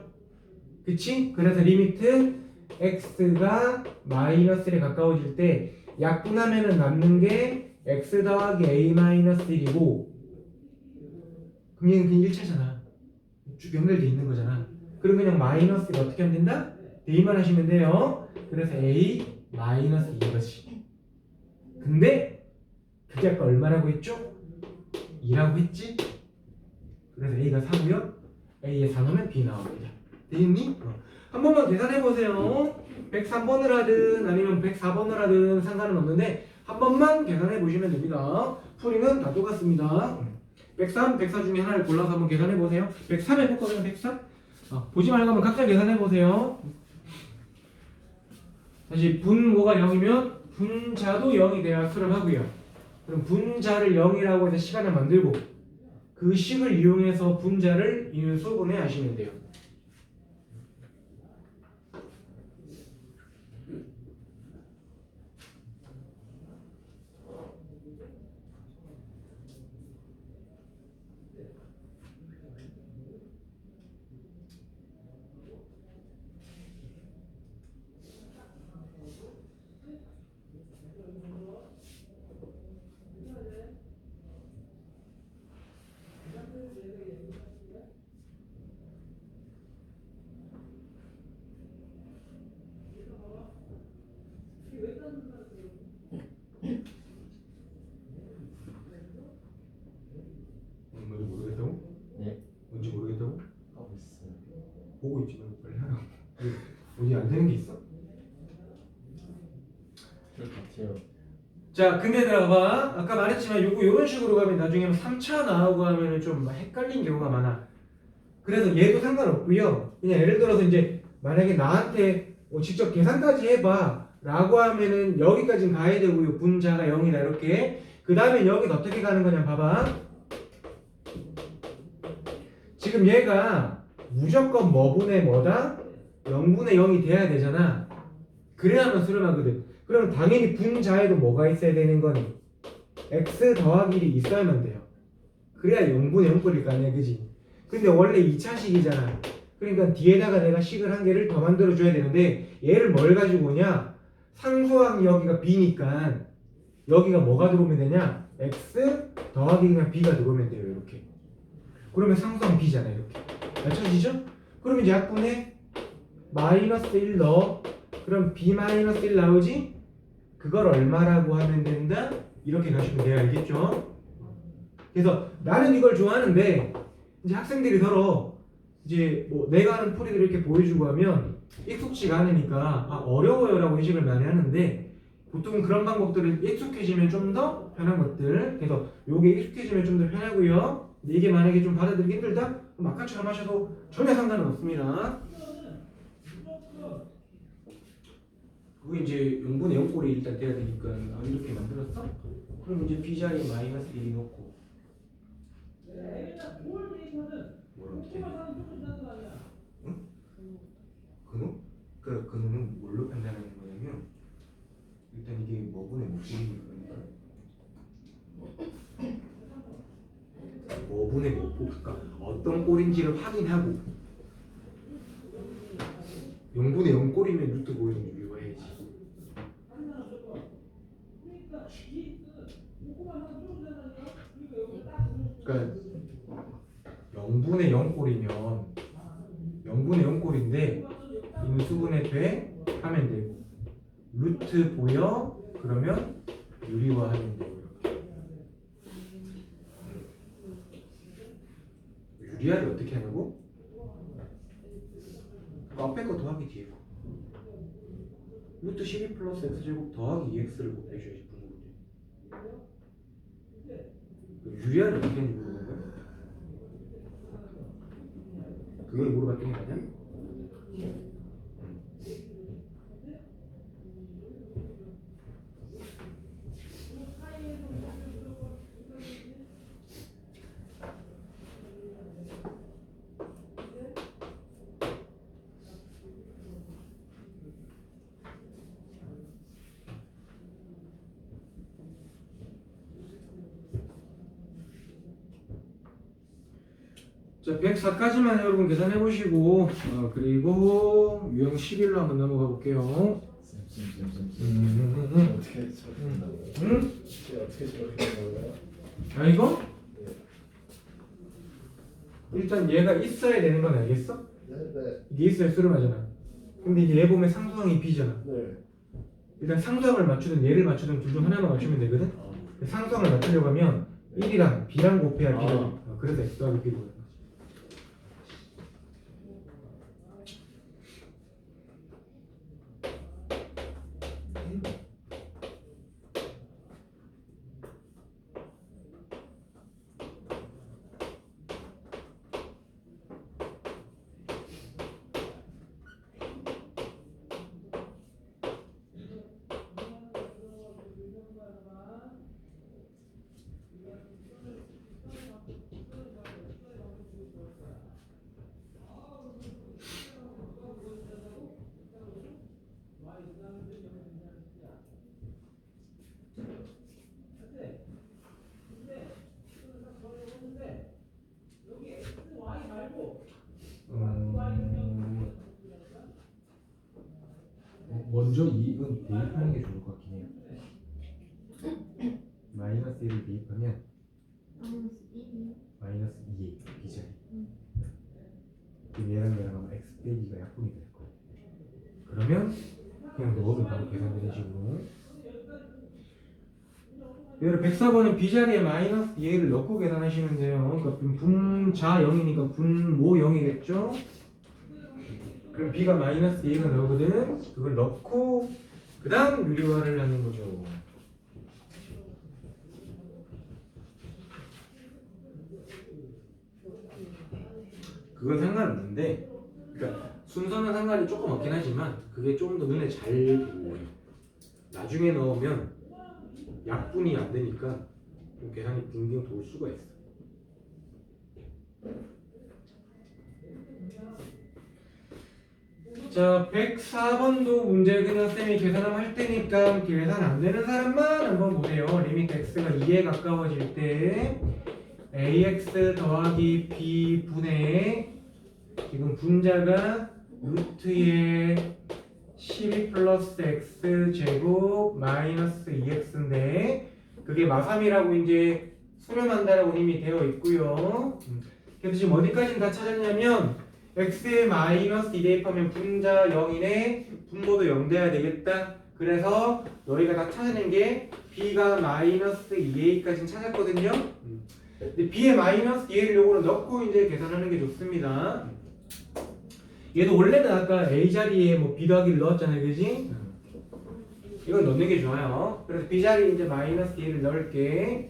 그치? 그래서 리미트 x가 마이너스 1에 가까워질 때 약분하면은 남는 게 x 더하기 a 마이너스 1이고 그럼 얘는 그냥 1차잖아. 쭉 연결돼 있는 거잖아. 그럼 그냥 마이너스가 어떻게 하면 된다? 대입만 하시면 돼요. 그래서 a 마이너스 2거지. 근데 그게 아까 얼마라고 했죠? 2라고 했지? 그래서 a가 4고요. a에 4 넣으면 b 나옵니다. 되겠니? 한 번만 계산해 보세요. 103번을 하든 아니면 104번을 하든 상관은 없는데 한 번만 계산해 보시면 됩니다. 풀이는 다 똑같습니다. 103, 104 중에 하나를 골라서 한번 계산해 보세요. 103 해볼거든요. 103? 보지 말고 한번 각자 계산해 보세요. 다시 분모가 0이면 분자도 0이 돼야 수렴하고요. 그럼 분자를 0이라고 해서 시간을 만들고 그 식을 이용해서 분자를 인수분해 하시면 돼요. 되는 게 있어? 될 것 같아요. 자, 근데 들어봐. 아까 말했지만 요런 식으로 가면 나중에 3차 나오고 하면은 좀 헷갈린 경우가 많아. 그래서 얘도 상관없고요. 그냥 예를 들어서 이제 만약에 나한테 직접 계산까지 해봐 라고 하면은 여기까지는 가야 되고요. 분자가 0이다 이렇게. 그 다음에 여기는 어떻게 가는 거냐 봐봐. 지금 얘가 무조건 뭐분의 뭐다? 0분의 0이 돼야 되잖아. 그래야만 수렴하거든. 그럼 당연히 분자에도 뭐가 있어야 되는 거니? x 더하기 1이 있어야만 돼요. 그래야 0분의 0 꼴일 거 아니야, 그지? 근데 원래 2차식이잖아. 그러니까 뒤에다가 내가 식을 한 개를 더 만들어줘야 되는데 얘를 뭘 가지고 오냐? 상수항이 여기가 b니까 여기가 뭐가 들어오면 되냐? x 더하기 그냥 b가 들어오면 돼요, 이렇게. 그러면 상수항 b잖아, 이렇게. 맞춰지죠? 그럼 이제 약분에 마이너스 1 넣어. 그럼 b 마이너스 1 나오지? 그걸 얼마라고 하면 된다? 이렇게 가시면 돼요, 알겠죠? 그래서 나는 이걸 좋아하는데 이제 학생들이 서로 이제 뭐 내가 하는 풀이들 이렇게 보여주고 하면 익숙지가 않으니까 어려워요라고 인식을 많이 하는데 보통은 그런 방법들을 익숙해지면 좀 더 편한 것들. 그래서 요게 익숙해지면 좀 더 편하고요. 근데 이게 만약에 좀 받아들이기 힘들다? 그럼 아까처럼 하셔도 전혀 상관은 없습니다. 그거 이제 0분의 0꼴이 일단 돼야 되니까 이렇게 만들었어? 그럼 이제 b 자리에 마이너스 1이 넣고 뭘 어떻게 해? 응? 근호? 그 근호는 뭘로 판단하는 거냐면 일단 이게 뭐분의 목소리니까 뭐분의 목보 그러니까 어떤 꼴인지를 확인하고 0분의 0 꼴이면 루트 보이는 유효해야지. 그러니까 0분의 0 꼴이면 0분의 0 꼴인데 인수분해 돼 하면 되고 루트 보여 그러면 유리화 하면 되고 이렇게. 유리화를 어떻게 하냐고? 앞에 거 더하기 뒤에 거 루트 12 플러스 x제곱 더하기 2x를 곱해줘야지 분모문제. 유리화를 어떻게 하는지 물어보는 거야? 그걸 물어봤더니 맞냐? 자, 104까지만 여러분 계산해 보시고 그리고 유형 11로 한번 넘어가 볼게요. 어떻게 저렇게 된다고요? 응? 어떻게 저렇게 된다고요? 아 이거? 일단 얘가 있어야 되는 건 알겠어? 네. 이게 있어야 수렴하잖아. 근데 이제 얘 보면 상수항이 b잖아. 네. 일단 상수항을 맞추든 얘를 맞추든 둘 중 하나만 맞추면 되거든. 상수항을 맞추려고 하면 1이랑 b랑 곱해야 b거든. 그래서 x 더하기 b로 가는 거지. 먼저 2은 대입하는 게 좋을 것 같긴 해요. 마이너스 1을 대입하면 마이너스 2에 b자리. 얘랑 얘랑 아마 x 빼기가 약분이 될 거예요. 그러면 그냥 넣으면 바로 계산되는 식으로. 얘를 104번은 b자리에 마이너스 2를 넣고 계산하시면 돼요. 그러니까 분자 0이니까 분모 0이겠죠? 그럼 b가 마이너스 2가 나오거든. 그걸 넣고 그 다음 유리화를 하는 거죠. 그건 상관없는데, 그러니까 순서는 상관이 조금 없긴 하지만 그게 좀 더 눈에 잘 보여요. 나중에 넣으면 약분이 안 되니까 좀 계산이 빙빙 돌 수가 있어. 자, 104번도 문제 그냥 쌤이 계산을 할 테니까 계산 안 되는 사람만 한번 보세요. 리미트 x가 2에 가까워질 때 ax 더하기 b 분의 지금 분자가 루트의 12 플러스 x 제곱 마이너스 2x인데 그게 마3이라고 이제 수렴한다라고 이미 되어 있고요. 그래서 지금 어디까지는 다 찾았냐면 x에 마이너스 2 대입하면 분자 0이네 분모도 0 돼야 되겠다. 그래서 너희가 다 찾아낸 게 b가 마이너스 2a까지는 찾았거든요. 근데 b에 마이너스 2a를 요거로 넣고 이제 계산하는 게 좋습니다. 얘도 원래는 아까 a 자리에 뭐 b 더하기를 넣었잖아요, 그지? 이건 넣는 게 좋아요. 그래서 b 자리에 이제 마이너스 2a를 넣을게.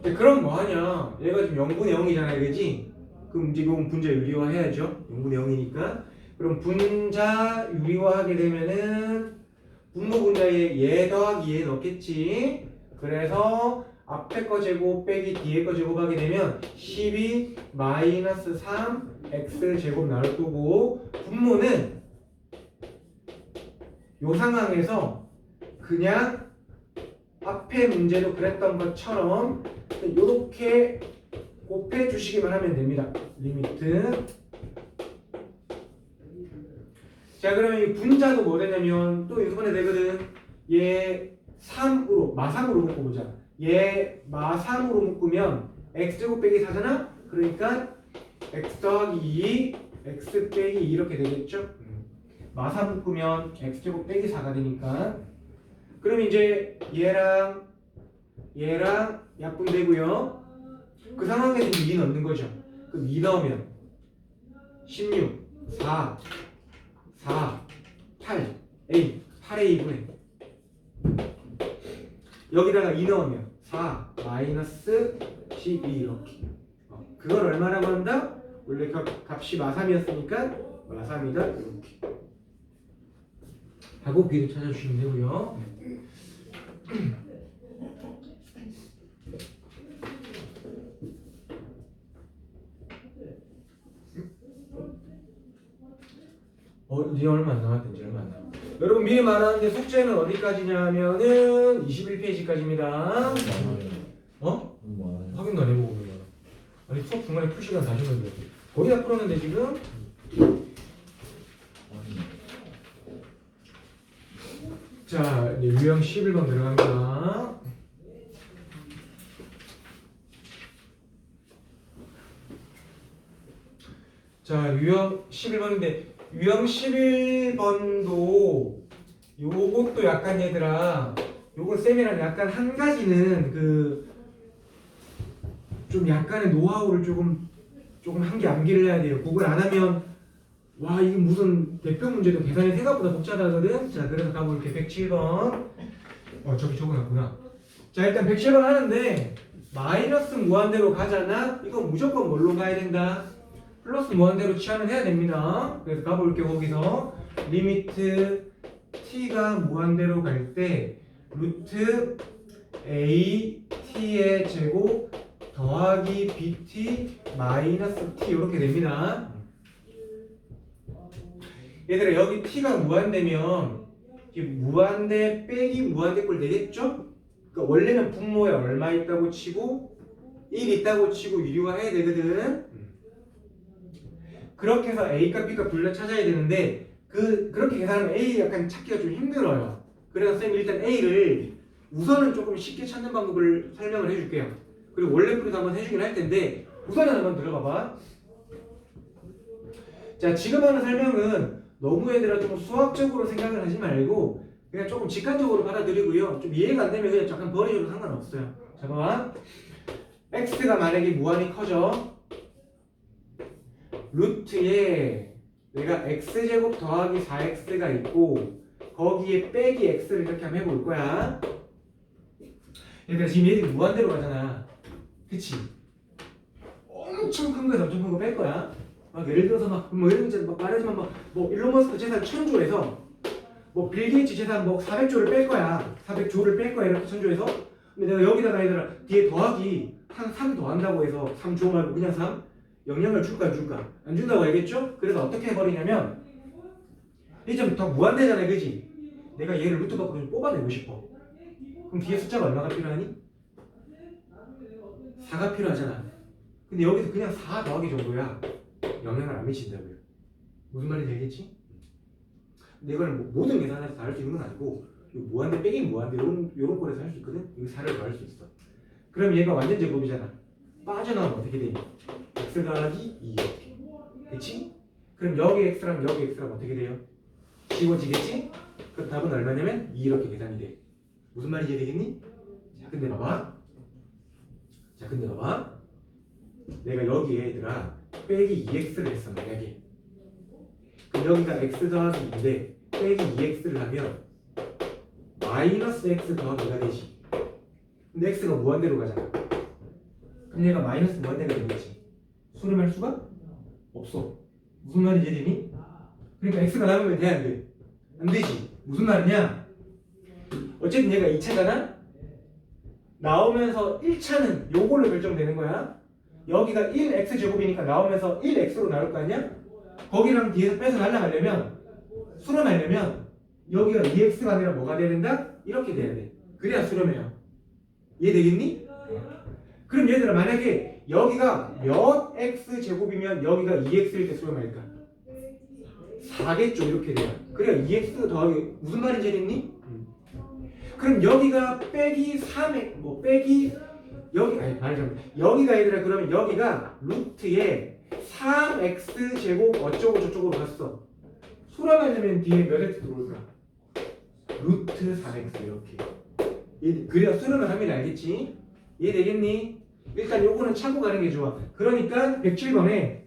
그럼 뭐하냐? 얘가 지금 0분의 0이잖아요, 그지? 그럼 이제 이건 분자 유리화 해야죠. 0분의 0이니까. 그럼 분자 유리화하게 되면은 분모 분자에 얘 더하기 얘 넣겠지. 그래서 앞에 거 제곱 빼기 뒤에 거 제곱하게 되면 12 마이너스 3 x 제곱 나올 거고 분모는 요 상황에서 그냥 앞에 문제도 그랬던 것처럼 이렇게 곱해 주시기만 하면 됩니다. 리미트. 자, 그러면 이 분자도 뭐 되냐면 또 이번에 되거든. 얘 3으로 마3으로 묶어보자. 얘 마3으로 묶으면 x제곱 빼기 4잖아? 그러니까 x 더하기 2 x 빼기 2 이렇게 되겠죠? 마3 묶으면 x제곱 빼기 4가 되니까 그럼 이제 얘랑 약분되고요. 그 상황에서 2 넣는 거죠. 그럼 2 넣으면 16, 4, 8, A, 8A분의 여기다가 2 넣으면 4 마이너스 12 이렇게. 그걸 얼마라고 한다? 원래 값이 마3이었으니까 마3이다 이렇게. 하고 B를 찾아주시면 되고요. 이제 얼마 안 남았대. 이제 얼마 안 남았대. 여러분 미리 말하는데 숙제는 어디까지냐면은 21페이지까지입니다. 어? 확인도 안 해보고 그러잖아. 아니 수업 중간에 풀 시간 다 주는데 거의 다 풀었는데 지금. 자, 이제 유형 11번 들어갑니다. 자, 유형 11번인데 유형 11번도 요것도 약간 얘들아 요거 쌤이랑 약간 한 가지는 그 좀 약간의 노하우를 조금 한 개 암기를 해야 돼요. 그걸 안 하면 와 이게 무슨 대표 문제도 계산이 생각보다 복잡하거든. 자, 그래서 가볼게. 107번. 저기 적어놨구나. 자, 일단 107번 하는데 마이너스 무한대로 가잖아. 이거 무조건 뭘로 가야 된다? 플러스 무한대로 치환을 해야 됩니다. 그래서 가볼게. 거기서 리미트 t가 무한대로 갈 때 루트 a t의 제곱 더하기 bt 마이너스 t 이렇게 됩니다. 얘들아 여기 t가 무한대면 무한대 빼기 무한대 꼴 되겠죠? 그러니까 원래는 분모에 얼마 있다고 치고 1 있다고 치고 유리화 해야 되거든. 그렇게 해서 A값 B값 둘 다 찾아야 되는데 그렇게 계산하면 A 약간 찾기가 좀 힘들어요. 그래서 쌤이 일단 A를 우선은 조금 쉽게 찾는 방법을 설명을 해줄게요. 그리고 원래 풀이도 한번 해주긴 할 텐데 우선은 한번 들어봐봐. 자, 지금 하는 설명은 너무 얘들아 좀 수학적으로 생각을 하지 말고 그냥 조금 직관적으로 받아들이고요. 좀 이해가 안 되면 그냥 잠깐 버리셔도 상관없어요. 자, 봐봐. X가 만약에 무한히 커져. 루트에 내가 x제곱 더하기 4x가 있고 거기에 빼기 x를 이렇게 한번 해볼 거야. 그러니까 지금 얘들이 무한대로 가잖아. 그치? 엄청 큰 거에서 엄청 큰 거 뺄 거야. 막 예를 들어서 뭐 예를 들어서 막 말하지만 뭐 일론 머스크 재산 1000조에서 뭐 빌 게이츠 재산 뭐 400조를 뺄 거야. 400조를 뺄 거야 이렇게 1000조에서. 근데 내가 여기다가 얘들아 뒤에 더하기 한 3 더한다고 해서 3조 말고 그냥 3 영향을 줄까 안 줄까? 안 준다고 알겠죠? 그래서 어떻게 해버리냐면 이 점 더 무한대잖아, 그지? 내가 얘를 루트 밖으로 좀 뽑아내고 싶어. 그럼 뒤에 숫자가 얼마가 필요하니? 4가 필요하잖아. 근데 여기서 그냥 4 더하기 정도야. 영향을 안 미친다고요. 무슨 말인지 알겠지? 근데 이거는 뭐 모든 계산에서 다 할 수 있는 건 아니고 무한대 빼긴 무한대 요런 꼴에서 할 수 있거든? 이거 4를 더할 수 있어. 그럼 얘가 완전 제곱이잖아. 빠져나오면 어떻게 되니? x 더하기 2 이렇게. 그치? 그럼 여기 x랑 여기 x랑 어떻게 돼요? 지워지겠지? 그럼 답은 얼마냐면 2 이렇게 계산이 돼. 무슨 말인지 되겠니? 자 근데 봐봐. 내가 여기에 얘들아 빼기 2x를 했어 만약에. 그럼 여기가 x 더하기 2인데 빼기 2x를 하면 마이너스 x 더하기 2가 되지. 근데 x가 무한대로 가잖아. 그럼 얘가 마이너스 무한대가 되겠지. 수렴할 수가 없어. 무슨 말인지 되니? 그러니까 x가 남으면 돼 안 돼? 안 되지. 무슨 말이냐? 어쨌든 얘가 2차잖아? 나오면서 1차는 요걸로 결정되는 거야. 여기가 1x제곱이니까 나오면서 1x로 나올 거 아니야? 거기랑 뒤에서 빼서 날라가려면 수렴하려면 여기가 2x가 아니라 뭐가 돼야 된다? 이렇게 돼야 돼. 그래야 수렴해요. 이해되겠니? 그럼 얘들아 만약에 여기가 몇 x제곱이면 여기가 2x일 때 수렴할까? 4겠죠 이렇게 돼요. 그래야 2x 더하기 무슨 말인지 알겠니? 그럼 여기가 빼기 3에 뭐 빼기 여기 아니 말하자면 여기가 얘들아 그러면 여기가 루트에 3x 제곱 어쩌고 저쩌고로 갔어. 수렴하려면 뒤에 몇 x 들어올까? 루트 3x 이렇게. 그래야 수렴을 하면 알겠지? 이해되겠니? 일단 요거는 참고 가는 게 좋아. 그러니까 107번에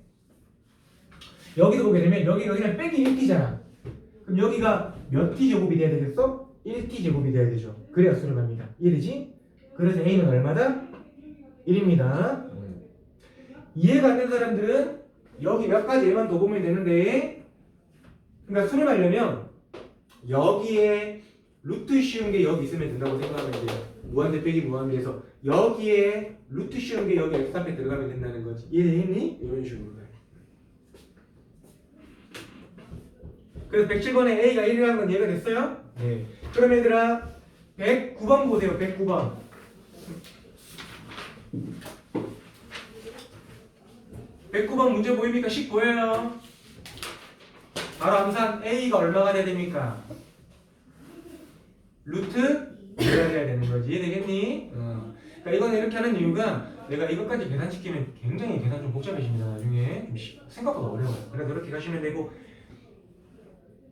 여기도 보게 되면 여기가 그냥 빼기 1t잖아. 그럼 여기가 몇 t 제곱이 돼야 되겠어? 1t 제곱이 돼야 되죠. 그래야 수렴합니다. 이해되지? 그래서 a는 얼마다? 1입니다. 이해가 안 되는 사람들은 여기 몇 가지 예만 더 보면 되는데, 그러니까 수렴하려면 여기에 루트 씌운 게 여기 있으면 된다고 생각하면 돼요. 무한대 빼기 무한대에서 여기에 루트 씌운 게 여기 x 앞에 들어가면 된다는 거지. 이해되니? 이런 식으로. 그래서 107번에 A가 1이라는 건 이해가 됐어요? 네. 그럼 얘들아 109번 보세요. 109번. 109번 문제 보입니까? 10 보여요? 바로 암산 A가 얼마가 돼야 됩니까? 루트 2가 돼야 되는 거지. 이해되겠니? 그러니까 이거는 이렇게 하는 이유가 내가 이것까지 계산시키면 굉장히 계산 좀 복잡해집니다. 나중에 생각보다 어려워요. 그래서 이렇게 가시면 되고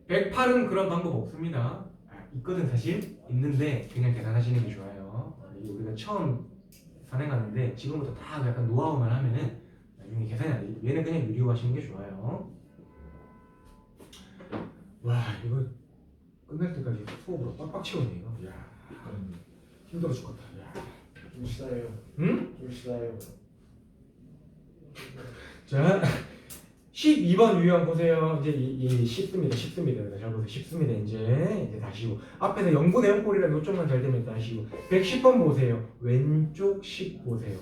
108은 그런 방법 없습니다. 있거든 사실. 있는데 그냥 계산하시는 게 좋아요. 우리가 처음 선행하는데 지금부터 다 약간 노하우만 하면은 나중에 계산이 안 돼. 얘는 그냥 유리호 하시는 게 좋아요. 와 이거 끝날 때까지 수업으로 빡빡 채우네 이거. 야 힘들어 죽겠다. 야. 좀 쉬어요. 응? 좀 쉬어요. 자 12번 유형 보세요. 이제 이 쉽습니다. 잘 보세요. 쉽습니다. 이제 다시고 앞에서 0분의 0꼴이라 요쪽만 잘 되면 다시고 110번 보세요. 왼쪽 10 보세요.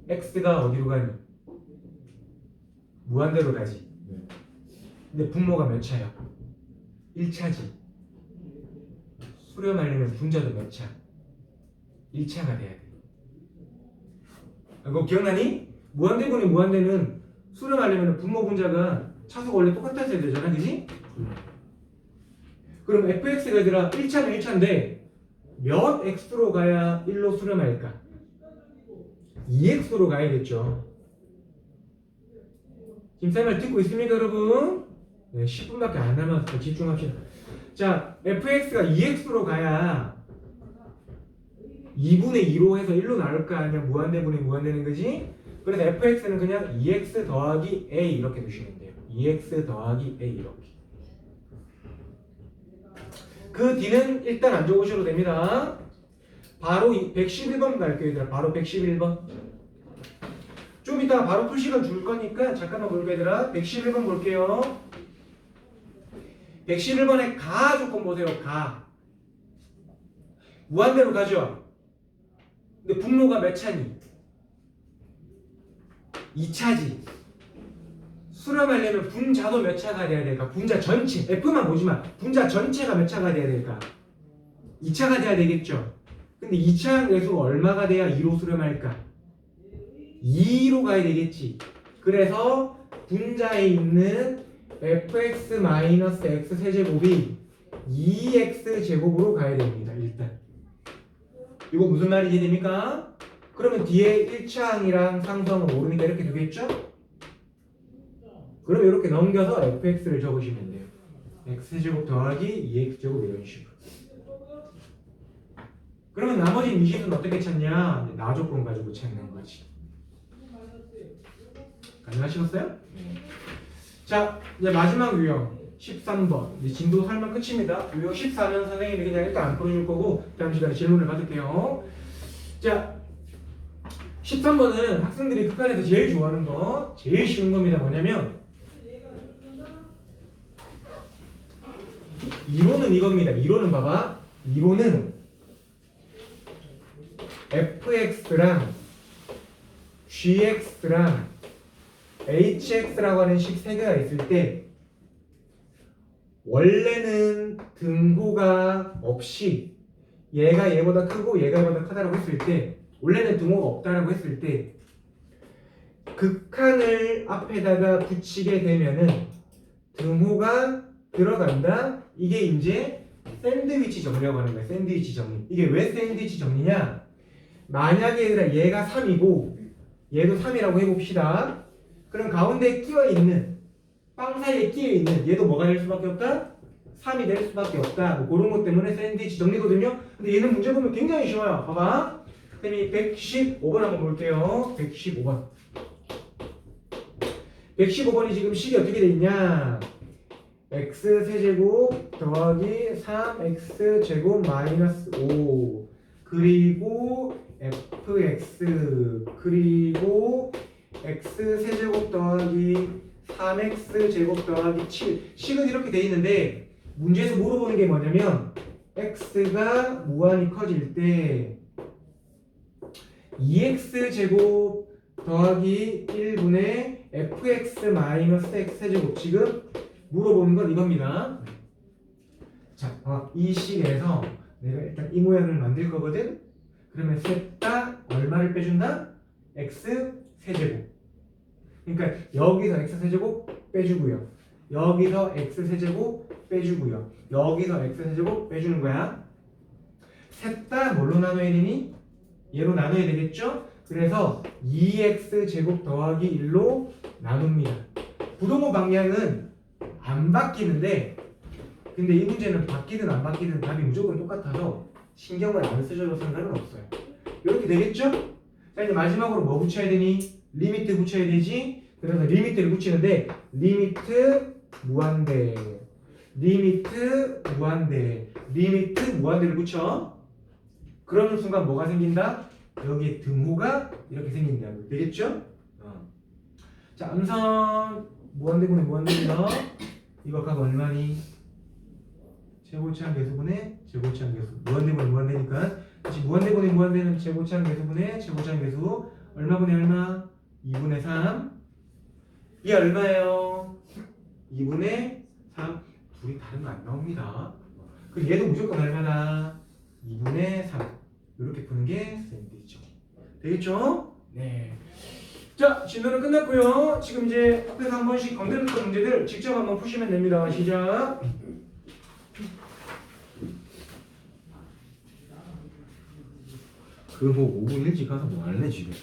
x가 어디로 가니? 무한대로 가지. 근데 분모가 몇 차야? 1차지. 수렴하려면 분자도 몇 차? 1차가 돼야 돼. 이거 기억나니? 무한대분의 무한대는 수렴하려면 분모 분자가 차수가 원래 똑같았어야 되잖아, 그지? 그럼 fx가 얘들아 1차는 1차인데 몇 x로 가야 1로 수렴할까? 2x로 가야겠죠. 지금 쌤을 듣고 있습니까, 여러분? 네, 10분밖에 안 남았어요. 집중합시다. 자, fx가 2x로 가야 2분의 2로 해서 1로 나올까? 아니면 무한대분의 무한대는 거지? 그래서 fx는 그냥 2x 더하기 a 이렇게 두시면 돼요. 2x 더하기 a 이렇게. 그 뒤는 일단 안 적으셔도 됩니다. 바로 111번 갈게요, 얘들아. 바로 111번. 좀 이따 바로 풀 시간 줄 거니까 잠깐만 볼게요, 얘들아. 111번 볼게요. 111번에 가 조건 보세요. 가. 무한대로 가죠. 근데 분모가 몇 차니? 2차지. 수렴하려면 분자도 몇 차가 돼야 될까? 분자 전체. F만 보지마. 분자 전체가 몇 차가 돼야 될까? 2차가 돼야 되겠죠. 근데 2차 계수가 얼마가 돼야 2로 수렴할까? 2로 가야 되겠지. 그래서 분자에 있는 fx-x 세제곱이 2x 제곱으로 가야 됩니다. 일단 이거 무슨 말인지 됩니까? 그러면 뒤에 1차항이랑 상수항은 모르니까 이렇게 두겠죠? 그럼 이렇게 넘겨서 fx를 적으시면 돼요. x제곱 더하기 2x제곱 이런 식으로. 그러면 나머지 미식은 어떻게 찾냐? 나 조건 가지고 찾는 거지. 가능하시겠어요? 자, 이제 마지막 유형 13번. 이제 진도 설명 끝입니다. 유형 14는 선생님이 그냥 일단 안 풀어줄 거고 다음 시간에 질문을 받을게요. 자, 13번은 학생들이 극한에서 제일 좋아하는 거, 제일 쉬운 겁니다. 뭐냐면 이론은 이겁니다. 이론은 봐봐. 이론은 fx랑 gx랑 hx라고 하는 식 세 개가 있을 때 원래는 등호가 없이 얘가 얘보다 크고 얘가 얘보다 크다라고 했을 때 원래는 등호가 없다라고 했을 때 극한을 앞에다가 붙이게 되면은 등호가 들어간다. 이게 이제 샌드위치 정리라고 하는 거야. 샌드위치 정리. 이게 왜 샌드위치 정리냐? 만약에 얘가 3이고 얘도 3이라고 해봅시다. 그럼 가운데 끼어있는 빵 사이에 끼어있는 얘도 뭐가 될 수밖에 없다? 3이 될 수밖에 없다. 뭐 그런 것 때문에 샌드위치 정리거든요. 근데 얘는 문제 보면 굉장히 쉬워요. 봐봐. 그럼 115번 한번 볼게요. 115번. 115번이 지금 식이 어떻게 돼 있냐? x 세제곱 더하기 3x 제곱 마이너스 5 그리고 fx 그리고 x 세제곱 더하기 3x 제곱 더하기 7 식은 이렇게 돼 있는데 문제에서 물어보는 게 뭐냐면 x가 무한히 커질 때 2x 제곱 더하기 1분의 fx 마이너스 x 세제곱 지금 물어보는 건 이겁니다. 자, 이 식에서 내가 일단 이 모양을 만들 거거든. 그러면 셋 다 얼마를 빼준다? x 세제곱. 그러니까 여기서 x 세제곱 빼주고요. 여기서 x 세제곱 빼주고요. 여기서 x 세제곱 빼주는 거야. 셋 다 뭘로 나눠야 되니? 얘로 나눠야 되겠죠? 그래서 2x 제곱 더하기 1로 나눕니다. 부동호 방향은 안 바뀌는데 근데 이 문제는 바뀌든 안 바뀌든 답이 무조건 똑같아서 신경을 안 쓰셔도 상관은 없어요. 이렇게 되겠죠? 자, 이제 마지막으로 뭐 붙여야 되니? 리미트 붙여야 되지? 그래서 리미트를 붙이는데 리미트 무한대 리미트 무한대 리미트 무한대를 붙여. 그러는 순간 뭐가 생긴다? 여기에 등호가 이렇게 생긴다. 되겠죠? 자, 암산 무한대분의 무한대입니다. 이거 각 얼마니? 제곱차항 계수분의 제곱차항 계수. 무한대분의 무한대니까 다시 무한대분의 무한대는 제곱차항 계수분의 제곱차항 계수. 얼마분의 얼마? 2분의 3. 이게 얼마예요? 2분의 3. 둘이 다른 거 안 나옵니다. 그리고 얘도 무조건 얼마나? 2분의 3. 이렇게 푸는 게 샌드위치. 되겠죠? 네. 자, 진도는 끝났고요. 지금 이제 앞에서 한 번씩 건드렸던 문제들 직접 한번 푸시면 됩니다. 시작. 그뭐 5분 일찍 가서 뭐 할래 지금?